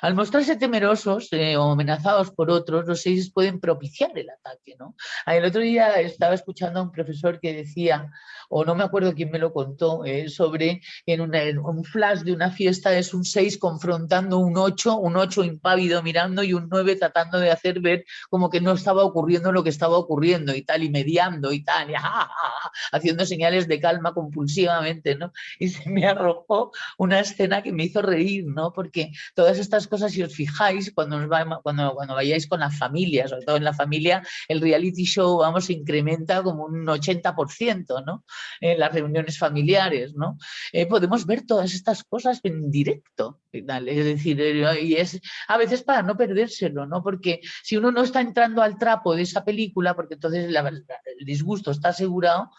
A: Al mostrarse temerosos o amenazados por otros, los 6 pueden propiciar el ataque, ¿no? El otro día estaba escuchando a un profesor que decía, o no me acuerdo quién me lo contó, sobre en un flash de una fiesta es un 6 confrontando un 8 impávido mirando y un 9 tratando de hacer ver como que no estaba ocurriendo lo que estaba ocurriendo y tal, y mediando y tal, y haciendo señales de calma compulsivamente, ¿no? Y se me arrojó una escena que me hizo reír, ¿no? Porque todas estas cosas, si os fijáis, cuando vayáis con las familias, sobre todo en la familia, el reality show, vamos, se incrementa como un 80%, ¿no? En las reuniones familiares, ¿no? Podemos ver todas estas cosas en directo, ¿no? Es decir, y es a veces para no perdérselo, ¿no? Porque si uno no está entrando al trapo de esa película, porque entonces el disgusto está asegurado,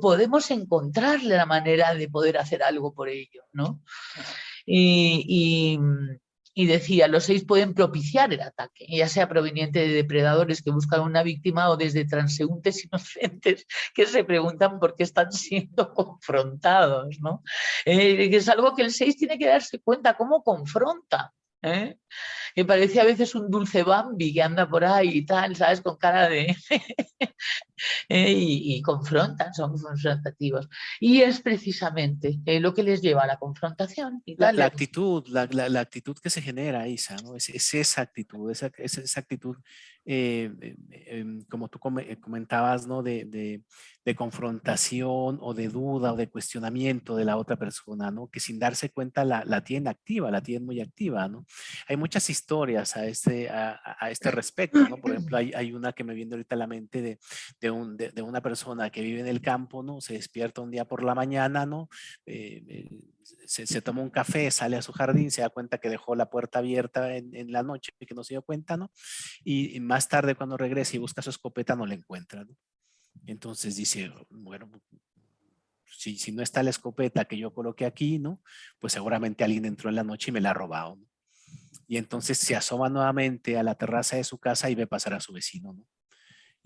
A: podemos encontrarle la manera de poder hacer algo por ello, ¿no? Y, y, y decía, los 6 pueden propiciar el ataque, ya sea proveniente de depredadores que buscan una víctima o desde transeúntes inocentes que se preguntan por qué están siendo confrontados, ¿no? Que es algo que el 6 tiene que darse cuenta, cómo confronta. Que parece a veces un dulce Bambi que anda por ahí y tal, ¿sabes? Con cara de... y confrontan, son confrontativos. Y es precisamente lo que les lleva a la confrontación y tal.
B: La actitud, la actitud que se genera, Isa, ¿no? Es esa actitud, esa actitud, como tú comentabas, ¿no? De confrontación o de duda o de cuestionamiento de la otra persona, ¿no? Que sin darse cuenta la tienen activa, la tienen muy activa, ¿no? Hay muchas historias a este respecto, ¿no? Por ejemplo, hay una que me viene ahorita a la mente de una persona que vive en el campo, ¿no? Se despierta un día por la mañana, ¿no? Se toma un café, sale a su jardín, se da cuenta que dejó la puerta abierta en la noche y que no se dio cuenta, ¿no? Y más tarde cuando regresa y busca su escopeta no la encuentra, ¿no? Entonces dice, bueno, si no está la escopeta que yo coloqué aquí, ¿no? Pues seguramente alguien entró en la noche y me la ha robado, ¿no? Y entonces se asoma nuevamente a la terraza de su casa y ve pasar a su vecino, ¿no?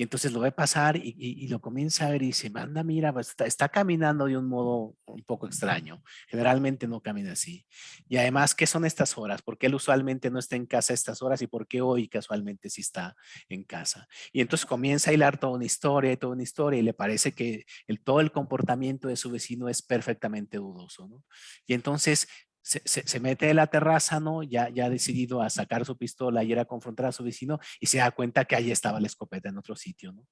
B: Y entonces lo ve pasar y lo comienza a ver y dice, manda, mira, pues está caminando de un modo un poco extraño. Generalmente no camina así. Y además, ¿qué son estas horas? ¿Por qué él usualmente no está en casa a estas horas y por qué hoy casualmente sí está en casa? Y entonces comienza a hilar toda una historia y le parece que todo el comportamiento de su vecino es perfectamente dudoso, ¿no? Y entonces se mete de la terraza, ¿no? Ya ha decidido a sacar su pistola y ir a confrontar a su vecino y se da cuenta que ahí estaba la escopeta en otro sitio, ¿no?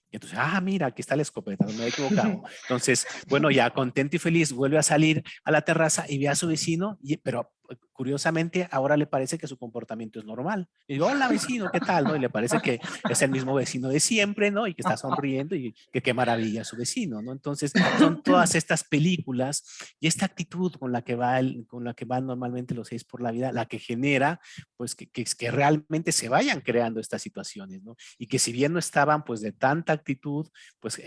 B: Y entonces, mira, aquí está la escopeta, no me he equivocado. Entonces, bueno, ya contento y feliz, vuelve a salir a la terraza y ve a su vecino, pero curiosamente ahora le parece que su comportamiento es normal. Y digo, hola vecino, ¿qué tal? ¿No? Y le parece que es el mismo vecino de siempre, ¿no? Y que está sonriendo y que qué maravilla su vecino, ¿no? Entonces, son todas estas películas y esta actitud con la que van normalmente los 6 por la vida, la que genera, pues, que realmente se vayan creando estas situaciones, ¿no? Y que si bien no estaban, pues, de tanta actitud, pues,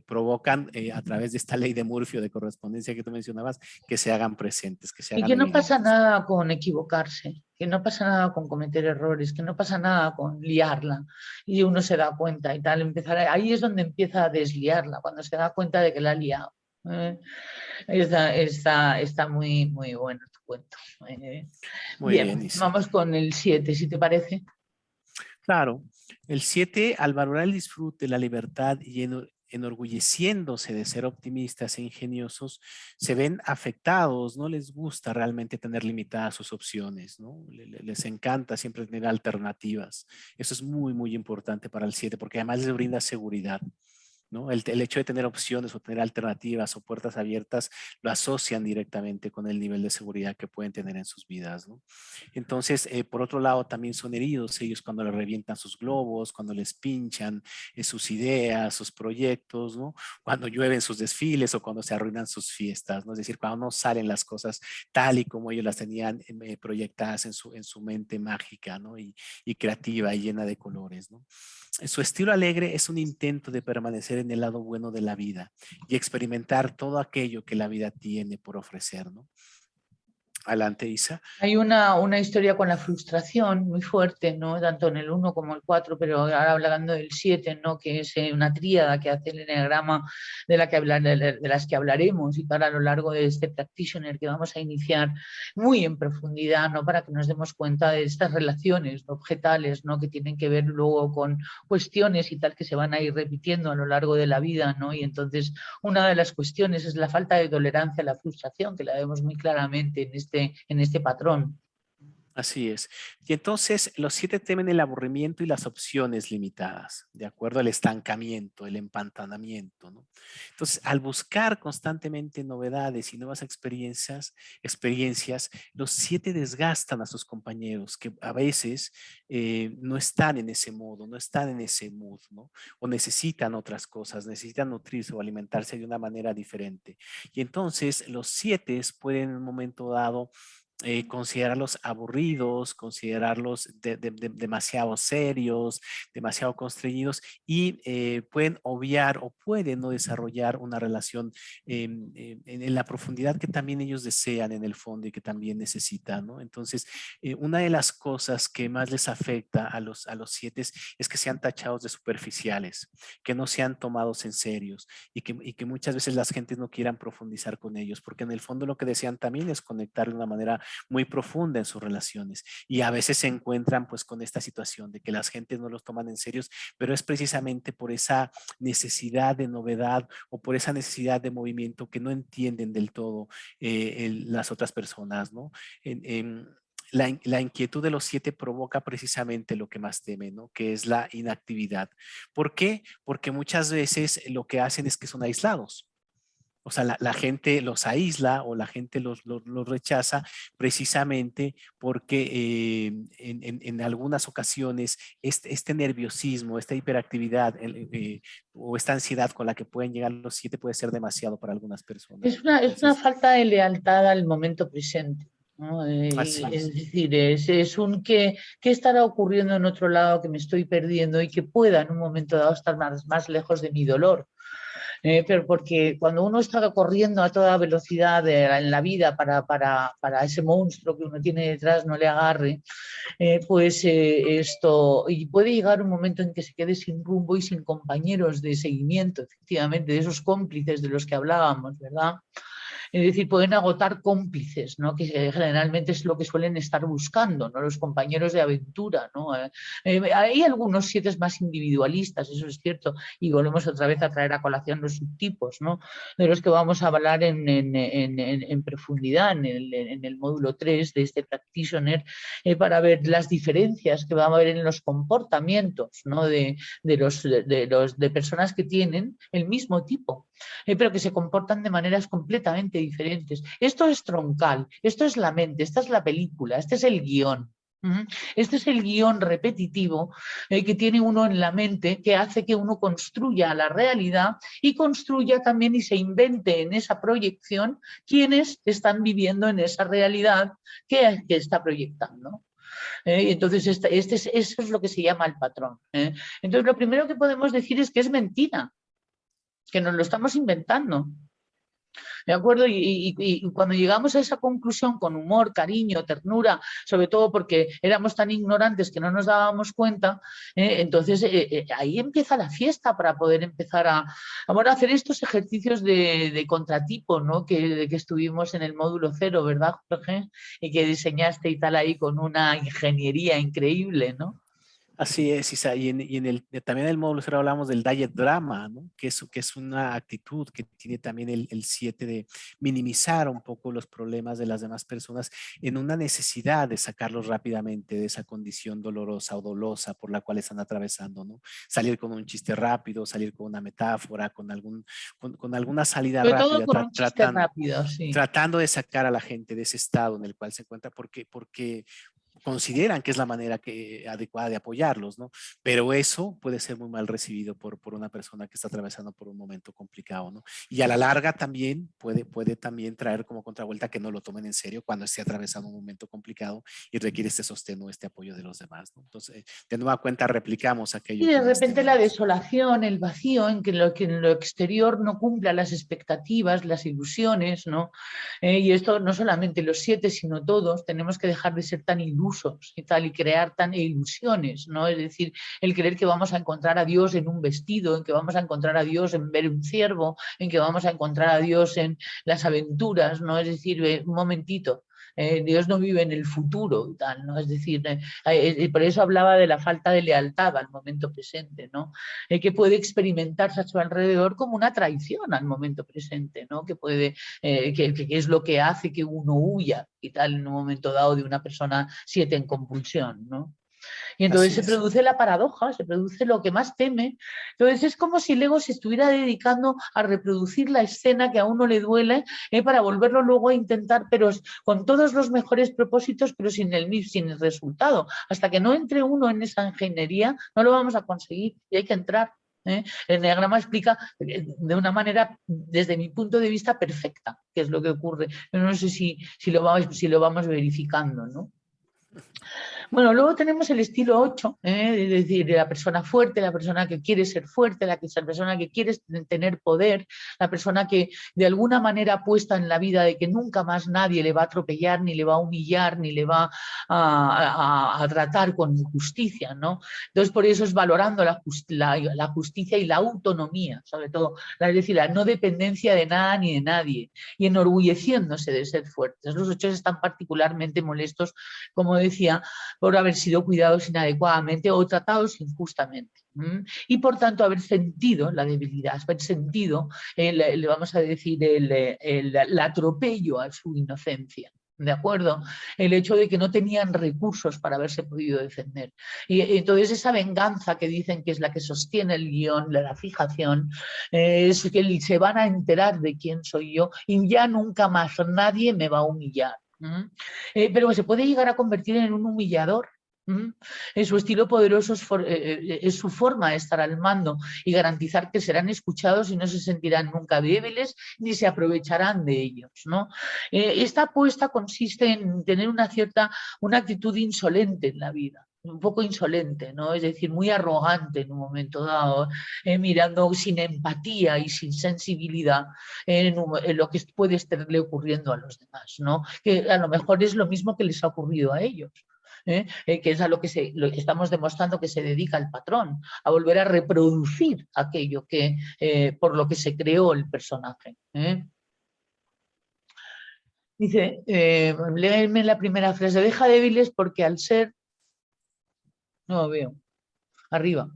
B: provocan a través de esta ley de Murphy o de correspondencia que tú mencionabas, que se hagan presentes, que se
A: Y
B: hagan
A: que no pasa
B: evidentes.
A: nada con equivocarse, que no pasa nada con cometer errores, que no pasa nada con liarla. Y uno se da cuenta y tal, ahí es donde empieza a desliarla, cuando se da cuenta de que la ha liado. Está muy, muy bueno tu cuento.
B: Muy bien,
A: Bien,
B: Isa.
A: vamos con el 7, si te parece.
B: Claro, el 7, al valorar el disfrute, la libertad y enorgulleciéndose de ser optimistas e ingeniosos, se ven afectados, no les gusta realmente tener limitadas sus opciones, ¿no? Les encanta siempre tener alternativas. Eso es muy, muy importante para el 7 porque además les brinda seguridad. ¿No? El hecho de tener opciones o tener alternativas o puertas abiertas lo asocian directamente con el nivel de seguridad que pueden tener en sus vidas, ¿no? Entonces, por otro lado, también son heridos ellos cuando les revientan sus globos, cuando les pinchan sus ideas, sus proyectos, ¿no? Cuando llueven sus desfiles o cuando se arruinan sus fiestas, ¿no? Es decir, cuando no salen las cosas tal y como ellos las tenían proyectadas en su mente mágica, ¿no? Y creativa y llena de colores, ¿no? Su estilo alegre es un intento de permanecer en el lado bueno de la vida y experimentar todo aquello que la vida tiene por ofrecer, ¿no? Adelante, Isa.
A: Hay una historia con la frustración muy fuerte, ¿no? Tanto en el 1 como el 4, pero ahora hablando del 7, ¿no? Que es una tríada que hace el eneagrama de las que hablaremos y para a lo largo de este practitioner que vamos a iniciar muy en profundidad, ¿no? Para que nos demos cuenta de estas relaciones objetales, ¿no? Que tienen que ver luego con cuestiones y tal que se van a ir repitiendo a lo largo de la vida, ¿no? Y entonces una de las cuestiones es la falta de tolerancia a la frustración, que la vemos muy claramente en este patrón.
B: Así es. Y entonces los 7 temen el aburrimiento y las opciones limitadas, de acuerdo al estancamiento, el empantanamiento, ¿no? Entonces, al buscar constantemente novedades y nuevas experiencias, los 7 desgastan a sus compañeros que a veces no están en ese modo, no están en ese mood, ¿no? O necesitan otras cosas, necesitan nutrirse o alimentarse de una manera diferente. Y entonces los 7 pueden en un momento dado considerarlos aburridos, considerarlos demasiado serios, demasiado constreñidos y pueden obviar o pueden no desarrollar una relación en la profundidad que también ellos desean en el fondo y que también necesitan, ¿no? Entonces, una de las cosas que más les afecta a los 7 es que sean tachados de superficiales, que no sean tomados en serios y que muchas veces las gentes no quieran profundizar con ellos, porque en el fondo lo que desean también es conectar de una manera muy profunda en sus relaciones y a veces se encuentran pues con esta situación de que las gentes no los toman en serio, pero es precisamente por esa necesidad de novedad o por esa necesidad de movimiento que no entienden del todo las otras personas, ¿no? La inquietud de los 7 provoca precisamente lo que más temen, ¿no? Que es la inactividad. ¿Por qué? Porque muchas veces lo que hacen es que son aislados. O sea, la gente los aísla o la gente los rechaza precisamente porque en algunas ocasiones este nerviosismo, esta hiperactividad o esta ansiedad con la que pueden llegar los 7 puede ser demasiado para algunas personas.
A: Es una
B: Entonces,
A: falta de lealtad al momento presente, ¿no?
B: así
A: Es
B: es.
A: decir, es un qué estará ocurriendo en otro lado que me estoy perdiendo y que pueda en un momento dado estar más lejos de mi dolor. Pero porque cuando uno está corriendo a toda velocidad en la vida para ese monstruo que uno tiene detrás no le agarre, esto, y puede llegar un momento en que se quede sin rumbo y sin compañeros de seguimiento, efectivamente, de esos cómplices de los que hablábamos, ¿verdad? Es decir, pueden agotar cómplices, ¿no? Que generalmente es lo que suelen estar buscando, ¿no? Los compañeros de aventura, ¿no? Hay algunos 7 más individualistas, eso es cierto, y volvemos otra vez a traer a colación los subtipos, ¿no? De los que vamos a hablar en profundidad en el módulo 3 de este practitioner, para ver las diferencias que va a haber en los comportamientos, ¿no? De personas que tienen el mismo tipo, pero que se comportan de maneras completamente diferentes. Esto es troncal, esto es la mente, esta es la película, este es el guión. Este es el guión repetitivo que tiene uno en la mente, que hace que uno construya la realidad y construya también y se invente en esa proyección quienes están viviendo en esa realidad que está proyectando. Entonces, eso es lo que se llama el patrón. Entonces, lo primero que podemos decir es que es mentira, que nos lo estamos inventando. ¿De acuerdo? Y cuando llegamos a esa conclusión con humor, cariño, ternura, sobre todo porque éramos tan ignorantes que no nos dábamos cuenta, entonces ahí empieza la fiesta para poder empezar a hacer estos ejercicios de contratipo, ¿no? Que estuvimos en el módulo 0, ¿verdad, Jorge? Y que diseñaste y tal ahí con una ingeniería increíble, ¿no?
B: Así es, Isa. También en el módulo 0 hablamos del diet drama, ¿no? Que es una actitud que tiene también el 7 de minimizar un poco los problemas de las demás personas en una necesidad de sacarlos rápidamente de esa condición dolorosa o dolosa por la cual están atravesando, ¿no? Salir con un chiste rápido, salir con una metáfora, con alguna salida
A: Sobre todo
B: rápida,
A: con un chiste rápido, sí.
B: tratando de sacar a la gente de ese estado en el cual se encuentra, porque consideran que es la manera adecuada de apoyarlos, ¿no? Pero eso puede ser muy mal recibido por una persona que está atravesando por un momento complicado, ¿no? Y a la larga también puede también traer como contravuelta que no lo tomen en serio cuando esté atravesando un momento complicado y requiere este sostén o este apoyo de los demás, ¿no? Entonces, de nueva cuenta, replicamos
A: Y
B: aquello
A: de
B: que más
A: repente la
B: tememos.
A: desolación, el vacío, que en lo exterior no cumpla las expectativas, las ilusiones, ¿no? Y esto no solamente los 7, sino todos, tenemos que dejar de ser tan ilusos y tal, y crear tan ilusiones, ¿no? Es decir, el creer que vamos a encontrar a Dios en un vestido, en que vamos a encontrar a Dios en ver un ciervo, en que vamos a encontrar a Dios en las aventuras, ¿no? Es decir, un momentito. Dios no vive en el futuro y tal, ¿no? Es decir, por eso hablaba de la falta de lealtad al momento presente, ¿no? Que puede experimentarse a su alrededor como una traición al momento presente, ¿no? Que puede, que es lo que hace que uno huya y tal en un momento dado de una persona 7 en compulsión, ¿no? Y entonces
B: Así
A: se
B: es.
A: produce la paradoja, se produce lo que más teme. Entonces es como si el ego se estuviera dedicando a reproducir la escena que a uno le duele, para volverlo luego a intentar, pero con todos los mejores propósitos, pero sin el resultado. Hasta que no entre uno en esa ingeniería, no lo vamos a conseguir y hay que entrar. El enneagrama explica de una manera, desde mi punto de vista, perfecta qué es lo que ocurre. Pero no sé si lo vamos verificando, ¿no? Bueno, luego tenemos el estilo 8, es decir, la persona fuerte, la persona que quiere ser fuerte, la persona que quiere tener poder, la persona que de alguna manera apuesta en la vida de que nunca más nadie le va a atropellar, ni le va a humillar, ni le va a tratar con injusticia, ¿no? Entonces, por eso es valorando la justicia y la autonomía, sobre todo, es decir, la no dependencia de nada ni de nadie, y enorgulleciéndose de ser fuertes. Los 8 están particularmente molestos, como decía, por haber sido cuidados inadecuadamente o tratados injustamente. Y por tanto haber sentido la debilidad, haber sentido, vamos a decir, el atropello a su inocencia. ¿De acuerdo? El hecho de que no tenían recursos para haberse podido defender. Y entonces esa venganza que dicen que es la que sostiene el guión, la fijación, es que se van a enterar de quién soy yo y ya nunca más nadie me va a humillar. Pero se puede llegar a convertir en un humillador. Su estilo poderoso es su forma de estar al mando y garantizar que serán escuchados y no se sentirán nunca débiles ni se aprovecharán de ellos, ¿no? Esta apuesta consiste en tener una actitud insolente en la vida, un poco insolente, ¿no? Es decir, muy arrogante en un momento dado, mirando sin empatía y sin sensibilidad en lo que puede estarle ocurriendo a los demás, ¿no? Que a lo mejor es lo mismo que les ha ocurrido a ellos. Que es a lo que estamos demostrando que se dedica el patrón, a volver a reproducir aquello por lo que se creó el personaje. Dice, léeme la primera frase, deja débiles porque al ser, no lo veo, arriba,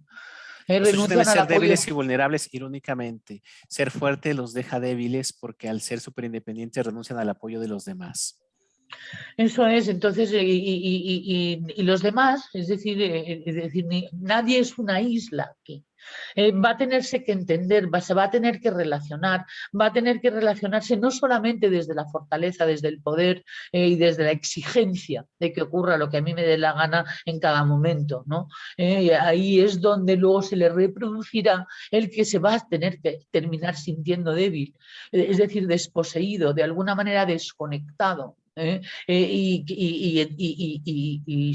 B: Los 8 deben
A: renuncian al
B: ser
A: apoyo.
B: débiles y vulnerables, irónicamente. Ser fuerte los deja débiles porque al ser superindependientes renuncian al apoyo de los demás.
A: Eso es, entonces, y los demás, es decir, nadie es una isla aquí. Va a tenerse que entender, se va a tener que relacionar, va a tener que relacionarse no solamente desde la fortaleza, desde el poder y desde la exigencia de que ocurra lo que a mí me dé la gana en cada momento, ¿no? Ahí es donde luego se le reproducirá el que se va a tener que terminar sintiendo débil, es decir, desposeído, de alguna manera desconectado. Y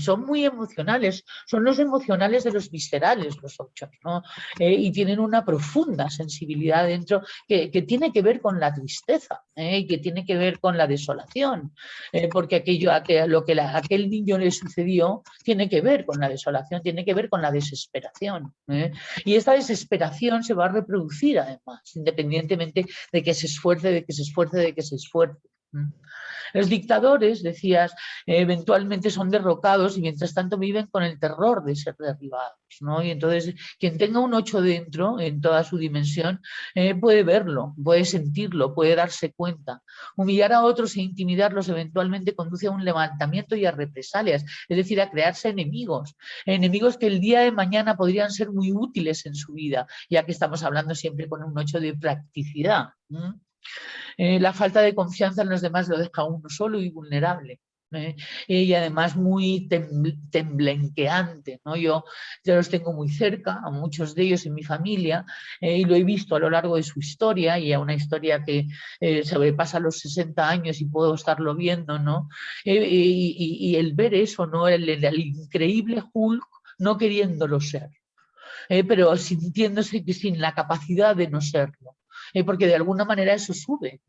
A: son muy emocionales, son los emocionales de los viscerales, los 8, ¿no? Y tienen una profunda sensibilidad dentro que tiene que ver con la tristeza y que tiene que ver con la desolación, porque aquel niño le sucedió tiene que ver con la desolación, tiene que ver con la desesperación. Y esta desesperación se va a reproducir además, independientemente de que se esfuerce, de que se esfuerce, de que se esfuerce. Los dictadores, decías, eventualmente son derrocados y mientras tanto viven con el terror de ser derribados, ¿no? Y entonces quien tenga un 8 dentro, en toda su dimensión, puede verlo, puede sentirlo, puede darse cuenta. Humillar a otros e intimidarlos eventualmente conduce a un levantamiento y a represalias, es decir, a crearse enemigos, enemigos que el día de mañana podrían ser muy útiles en su vida, ya que estamos hablando siempre con un 8 de practicidad. La falta de confianza en los demás lo deja a uno solo y vulnerable. ¿eh? Y además muy temblenqueante, ¿no? Yo los tengo muy cerca, a muchos de ellos en mi familia, y lo he visto a lo largo de su historia, y a una historia que sobrepasa los 60 años y puedo estarlo viendo, ¿no? Y el ver eso, ¿no? El increíble Hulk no queriéndolo ser, pero sintiéndose que sin la capacidad de no serlo. Porque de alguna manera eso sube,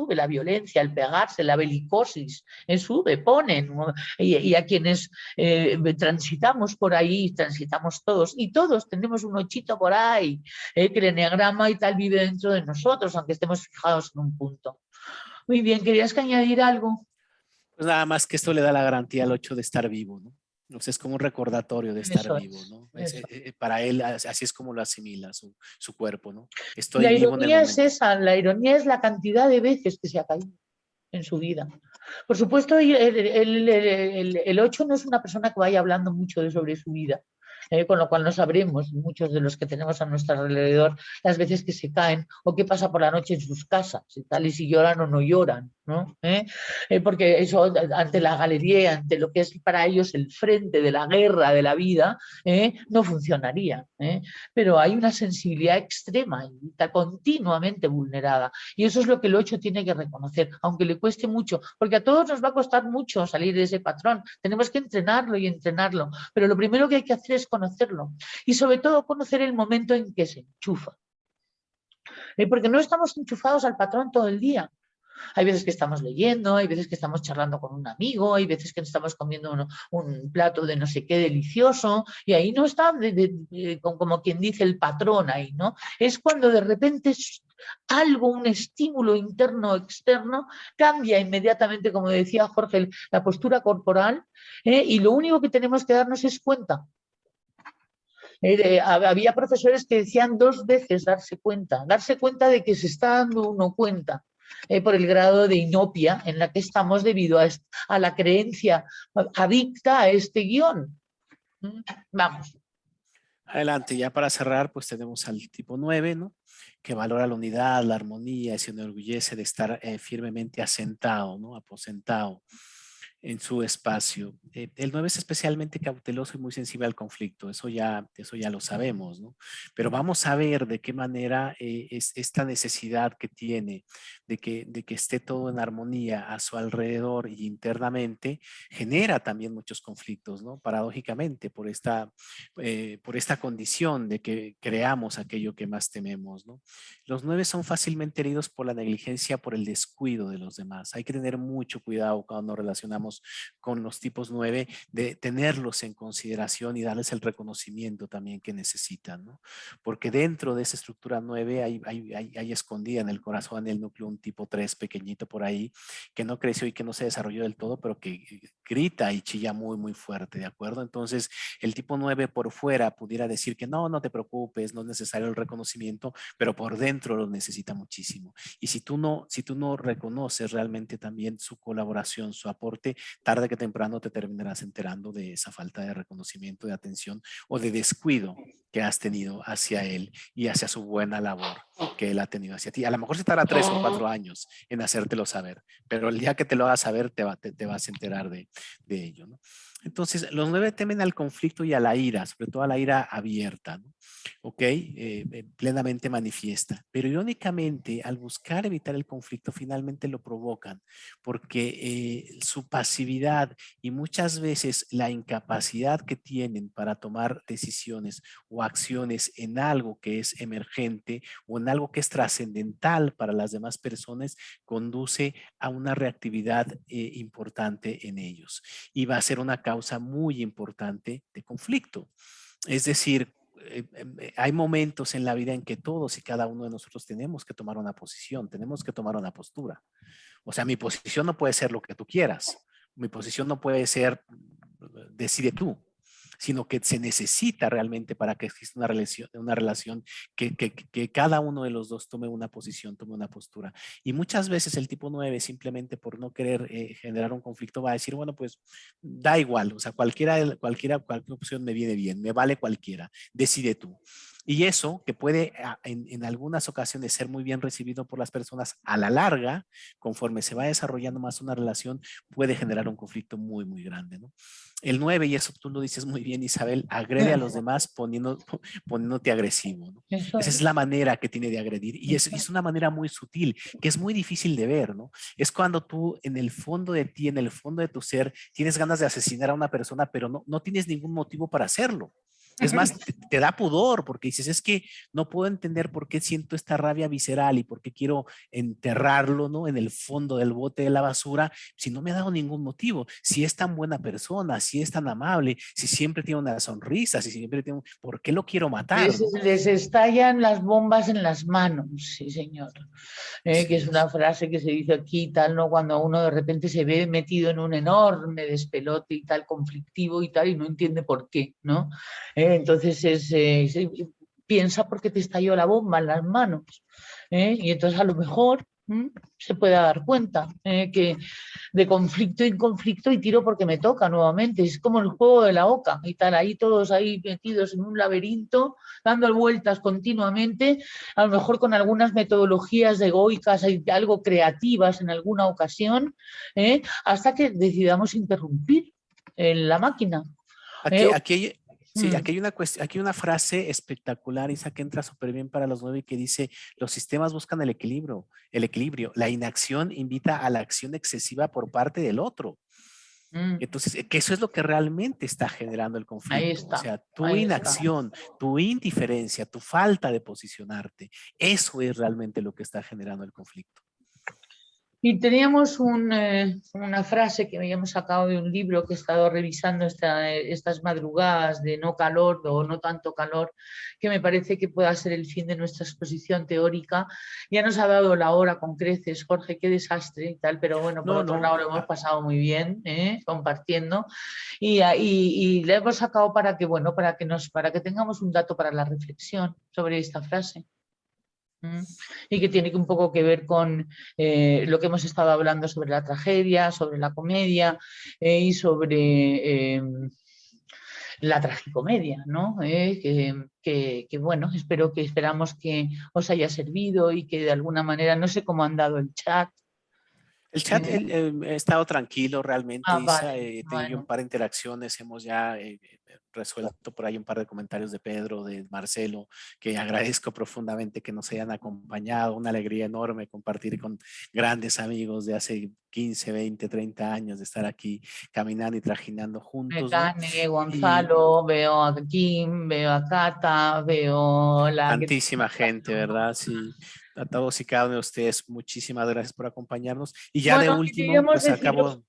A: la violencia, el pegarse, la belicosis, sube, ponen, ¿no? Y a quienes transitamos por ahí, transitamos todos, y todos tenemos un ochito por ahí, que el eneagrama y tal vive dentro de nosotros, aunque estemos fijados en un punto. Muy bien, ¿querías que añadir algo?
B: Pues nada más que esto le da la garantía al 8 de estar vivo, ¿no? O sea, es como un recordatorio de estar
A: Eso
B: vivo,
A: es,
B: ¿no?
A: eso.
B: Para él, así es como lo asimila su cuerpo, ¿no?
A: La
B: Estoy vivo en el
A: ironía es
B: momento.
A: esa, la ironía es la cantidad de veces que se ha caído en su vida. Por supuesto, el 8 no es una persona que vaya hablando mucho sobre su vida, con lo cual no sabremos, muchos de los que tenemos a nuestro alrededor, las veces que se caen o qué pasa por la noche en sus casas, y tal, y si lloran o no lloran, ¿no? Porque eso, ante la galería, ante lo que es para ellos el frente de la guerra de la vida, no funcionaría. Pero hay una sensibilidad extrema y está continuamente vulnerada. Y eso es lo que el 8 tiene que reconocer, aunque le cueste mucho, porque a todos nos va a costar mucho salir de ese patrón. Tenemos que entrenarlo y entrenarlo, pero lo primero que hay que hacer es conocerlo y sobre todo conocer el momento en que se enchufa. Porque no estamos enchufados al patrón todo el día. Hay veces que estamos leyendo, hay veces que estamos charlando con un amigo, hay veces que estamos comiendo un plato de no sé qué delicioso y ahí no está como quien dice el patrón ahí, ¿no? Es cuando de repente algo, un estímulo interno o externo, cambia inmediatamente, como decía Jorge, la postura corporal, y lo único que tenemos que darnos es cuenta. Había profesores que decían 2 veces darse cuenta de que se está dando uno cuenta, por el grado de inopia en la que estamos debido a la creencia adicta a este guión. Vamos.
B: Adelante, ya para cerrar, pues tenemos al tipo 9, ¿no? Que valora la unidad, la armonía y se enorgullece de estar firmemente asentado, ¿no? Aposentado en su espacio. El 9 es especialmente cauteloso y muy sensible al conflicto, eso ya lo sabemos, ¿no? Pero vamos a ver de qué manera es esta necesidad que tiene de que esté todo en armonía a su alrededor y internamente, genera también muchos conflictos, ¿no? Paradójicamente, por esta condición de que creamos aquello que más tememos, ¿no? Los 9 son fácilmente heridos por la negligencia, por el descuido de los demás. Hay que tener mucho cuidado cuando nos relacionamos con los tipos 9, de tenerlos en consideración y darles el reconocimiento también que necesitan, ¿no? Porque dentro de esa estructura 9 hay escondida en el corazón, en el núcleo, un tipo 3 pequeñito por ahí, que no creció y que no se desarrolló del todo, pero que grita y chilla muy, muy fuerte, ¿de acuerdo? Entonces, el tipo 9 por fuera pudiera decir que no te preocupes, no es necesario el reconocimiento, pero por dentro lo necesita muchísimo. Y si tú no reconoces realmente también su colaboración, su aporte, tarde que temprano te terminarás enterando de esa falta de reconocimiento, de atención o de descuido que has tenido hacia él y hacia su buena labor que él ha tenido hacia ti. A lo mejor se tarda 3 o 4 años en hacértelo saber, pero el día que te lo hagas saber te vas a enterar de ello, ¿no? Entonces, los 9 temen al conflicto y a la ira, sobre todo a la ira abierta, ¿no? ¿Ok? Plenamente manifiesta. Pero irónicamente, al buscar evitar el conflicto, finalmente lo provocan, porque su pasividad y muchas veces la incapacidad que tienen para tomar decisiones o acciones en algo que es emergente o en algo que es trascendental para las demás personas, conduce a una reactividad importante en ellos y va a ser una causa muy importante de conflicto. Es decir, hay momentos en la vida en que todos y cada uno de nosotros tenemos que tomar una posición, tenemos que tomar una postura. O sea, mi posición no puede ser lo que tú quieras, mi posición no puede ser decide tú, sino que se necesita realmente para que exista una relación que cada uno de los dos tome una posición, tome una postura. Y muchas veces el tipo 9 simplemente por no querer generar un conflicto va a decir, bueno, pues da igual, o sea, cualquier opción me viene bien, me vale cualquiera, decide tú. Y eso, que puede en algunas ocasiones ser muy bien recibido por las personas, a la larga, conforme se va desarrollando más una relación, puede generar un conflicto muy, muy grande, ¿no? El 9, y eso tú lo dices muy bien, Isabel, agrede a los demás poniéndote agresivo, ¿no?
A: Eso
B: Esa es la manera que tiene de agredir. Y es una manera muy sutil, que es muy difícil de ver, ¿no? Es cuando tú en el fondo de ti, en el fondo de tu ser, tienes ganas de asesinar a una persona, pero no tienes ningún motivo para hacerlo. Es más, te da pudor porque dices, es que no puedo entender por qué siento esta rabia visceral y por qué quiero enterrarlo, ¿no? En el fondo del bote de la basura, si no me ha dado ningún motivo. Si es tan buena persona, si es tan amable, si siempre tiene una sonrisa, si siempre tiene... ¿Por qué lo quiero matar, no?
A: les estallan las bombas en las manos, sí, señor. Que es
B: Sí,
A: una frase que se dice aquí y tal, ¿no? Cuando uno de repente se ve metido en un enorme despelote y tal, conflictivo y tal, y no entiende por qué, ¿no? Entonces piensa por qué te estalló la bomba en las manos. Y entonces a lo mejor se puede dar cuenta que de conflicto en conflicto y tiro porque me toca nuevamente. Es como el juego de la oca y tal, ahí todos ahí metidos en un laberinto, dando vueltas continuamente, a lo mejor con algunas metodologías egoicas y algo creativas en alguna ocasión, hasta que decidamos interrumpir la máquina.
B: Aquí, aquí hay, sí,
A: Mm.
B: aquí hay una cuestión, aquí hay una frase espectacular, Isa, que entra súper bien para los 9 y que dice, los sistemas buscan el equilibrio. La inacción invita a la acción excesiva por parte del otro. Entonces, que eso es lo que realmente está generando el
A: Ahí
B: conflicto. O
A: está,
B: sea, tu
A: ahí está.
B: inacción, tu indiferencia, tu falta de posicionarte, eso es realmente lo que está generando el conflicto.
A: Y teníamos una frase que habíamos sacado de un libro que he estado revisando estas madrugadas de no calor o no tanto calor, que me parece que pueda ser el fin de nuestra exposición teórica. Ya nos ha dado la hora con creces, Jorge, qué desastre y tal, pero bueno, por
B: No,
A: otro lado
B: no.
A: lo hemos pasado muy bien, compartiendo. Y le hemos sacado para que, bueno, para que tengamos un dato para la reflexión sobre esta frase. Y que tiene un poco que ver con lo que hemos estado hablando sobre la tragedia, sobre la comedia y sobre la tragicomedia, ¿no? Bueno, esperamos que os haya servido y que de alguna manera, no sé cómo han dado el chat.
B: El chat he estado tranquilo realmente, Isa.
A: Vale,
B: He tenido yo un
A: bueno.
B: par de interacciones. Hemos ya resuelto por ahí un par de comentarios de Pedro, de Marcelo, que agradezco profundamente que nos hayan acompañado. Una alegría enorme compartir con grandes amigos de hace 15, 20, 30 años de estar aquí caminando y trajinando juntos, ¿no?
A: Mecane,
B: Y
A: Gonzalo, veo a Kim, veo a Cata, veo la que...
B: tantísima gente, ¿verdad? Sí. A todos y cada uno de ustedes, muchísimas gracias por acompañarnos. Y ya de
A: Bueno,
B: último,
A: queríamos
B: pues
A: deciros,
B: acabo,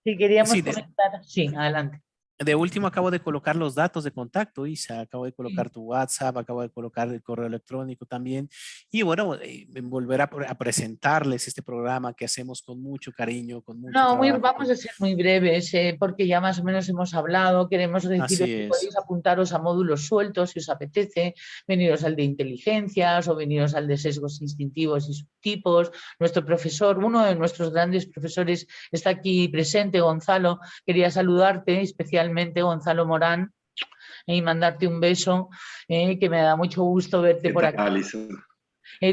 A: si queríamos
B: sí,
A: comentar, sí, adelante.
B: de último acabo de colocar los datos de contacto, Isa. Acabo de
A: Sí.
B: colocar tu WhatsApp, acabo de colocar el correo electrónico también. Y bueno, volver a presentarles este programa que hacemos con mucho cariño, con mucho
A: No,
B: trabajo.
A: vamos a ser muy breves, porque ya más o menos hemos hablado. Queremos deciros
B: Así
A: que
B: es.
A: podéis apuntaros a módulos sueltos si os apetece, veniros al de inteligencias o veniros al de sesgos instintivos y subtipos. Nuestro profesor, uno de nuestros grandes profesores, está aquí presente, Gonzalo. Quería saludarte especialmente, Gonzalo Morán, y mandarte un beso, que me da mucho gusto verte
C: ¿Qué
A: por aquí.
C: tal, Isa?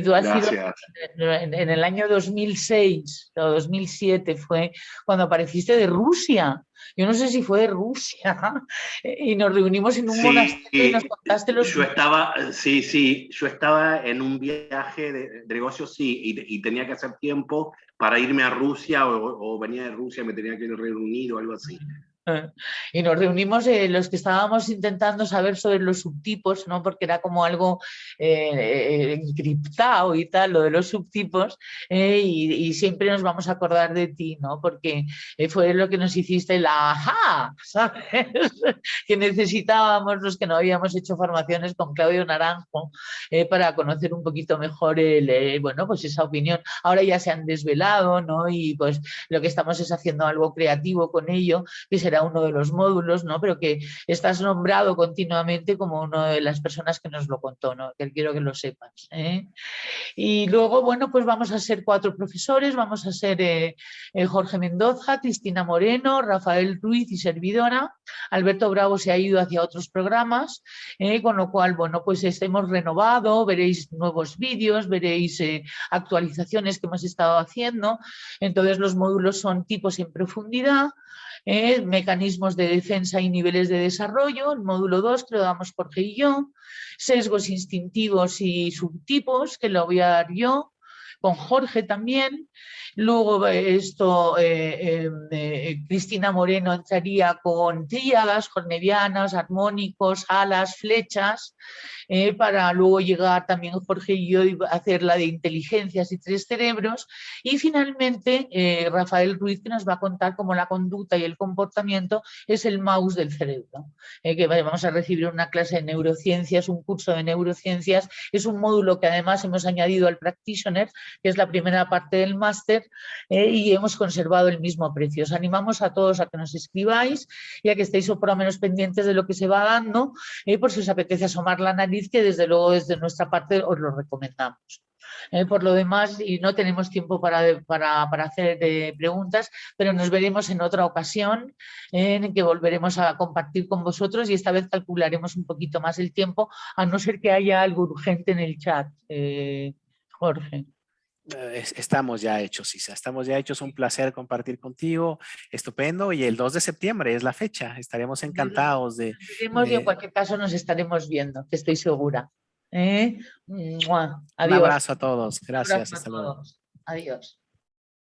A: Tú has sido
C: Gracias.
A: en el año 2006 o 2007 fue cuando apareciste de Rusia. Yo no sé si fue de Rusia. Y nos reunimos en un
C: Sí,
A: monasterio y nos contaste los...
C: yo estaba en un viaje de negocios, sí, y tenía que hacer tiempo para irme a Rusia o venía de Rusia, me tenía que ir al Reino Unido o algo así.
A: Y nos reunimos los que estábamos intentando saber sobre los subtipos, ¿no? Porque era como algo encriptado y tal, lo de los subtipos, y siempre nos vamos a acordar de ti, ¿no? Porque fue lo que nos hiciste la ajá, ¿sabes? Que necesitábamos los que no habíamos hecho formaciones con Claudio Naranjo para conocer un poquito mejor bueno, pues esa opinión. Ahora ya se han desvelado, ¿no? Y pues lo que estamos es haciendo algo creativo con ello, que será era uno de los módulos, ¿no? Pero que estás nombrado continuamente como una de las personas que nos lo contó, ¿no? Que quiero que lo sepas, ¿eh? Y luego, bueno, pues vamos a ser 4 profesores, vamos a ser Jorge Mendoza, Cristina Moreno, Rafael Ruiz y servidora. Alberto Bravo se ha ido hacia otros programas, con lo cual, bueno, pues hemos renovado, veréis nuevos vídeos, veréis actualizaciones que hemos estado haciendo. Entonces los módulos son tipos en profundidad, mecanismos de defensa y niveles de desarrollo, el módulo 2 que lo damos Jorge y yo, sesgos instintivos y subtipos, que lo voy a dar yo, con Jorge también. Luego Cristina Moreno entraría con tríadas, cornevianas, armónicos, alas, flechas, para luego llegar también Jorge y yo a hacer la de inteligencias y 3 cerebros. Y finalmente Rafael Ruiz, que nos va a contar cómo la conducta y el comportamiento es el mouse del cerebro, que vamos a recibir una clase de neurociencias, un curso de neurociencias. Es un módulo que además hemos añadido al Practitioner, que es la primera parte del máster, y hemos conservado el mismo precio. Os animamos a todos a que nos escribáis y a que estéis por lo menos pendientes de lo que se va dando, por si os apetece asomar la nariz, que desde luego desde nuestra parte os lo recomendamos. Por lo demás, y no tenemos tiempo para hacer preguntas, pero nos veremos en otra ocasión, en que volveremos a compartir con vosotros, y esta vez calcularemos un poquito más el tiempo, a no ser que haya algo urgente en el chat, Jorge.
B: Estamos ya hechos, Isa, estamos ya hechos. Un placer compartir contigo, estupendo. Y el 2 de septiembre es la fecha, estaremos encantados de...
A: Y en cualquier caso nos estaremos viendo, que estoy segura. Adiós.
B: Un abrazo a todos, gracias,
A: Hasta luego. Adiós.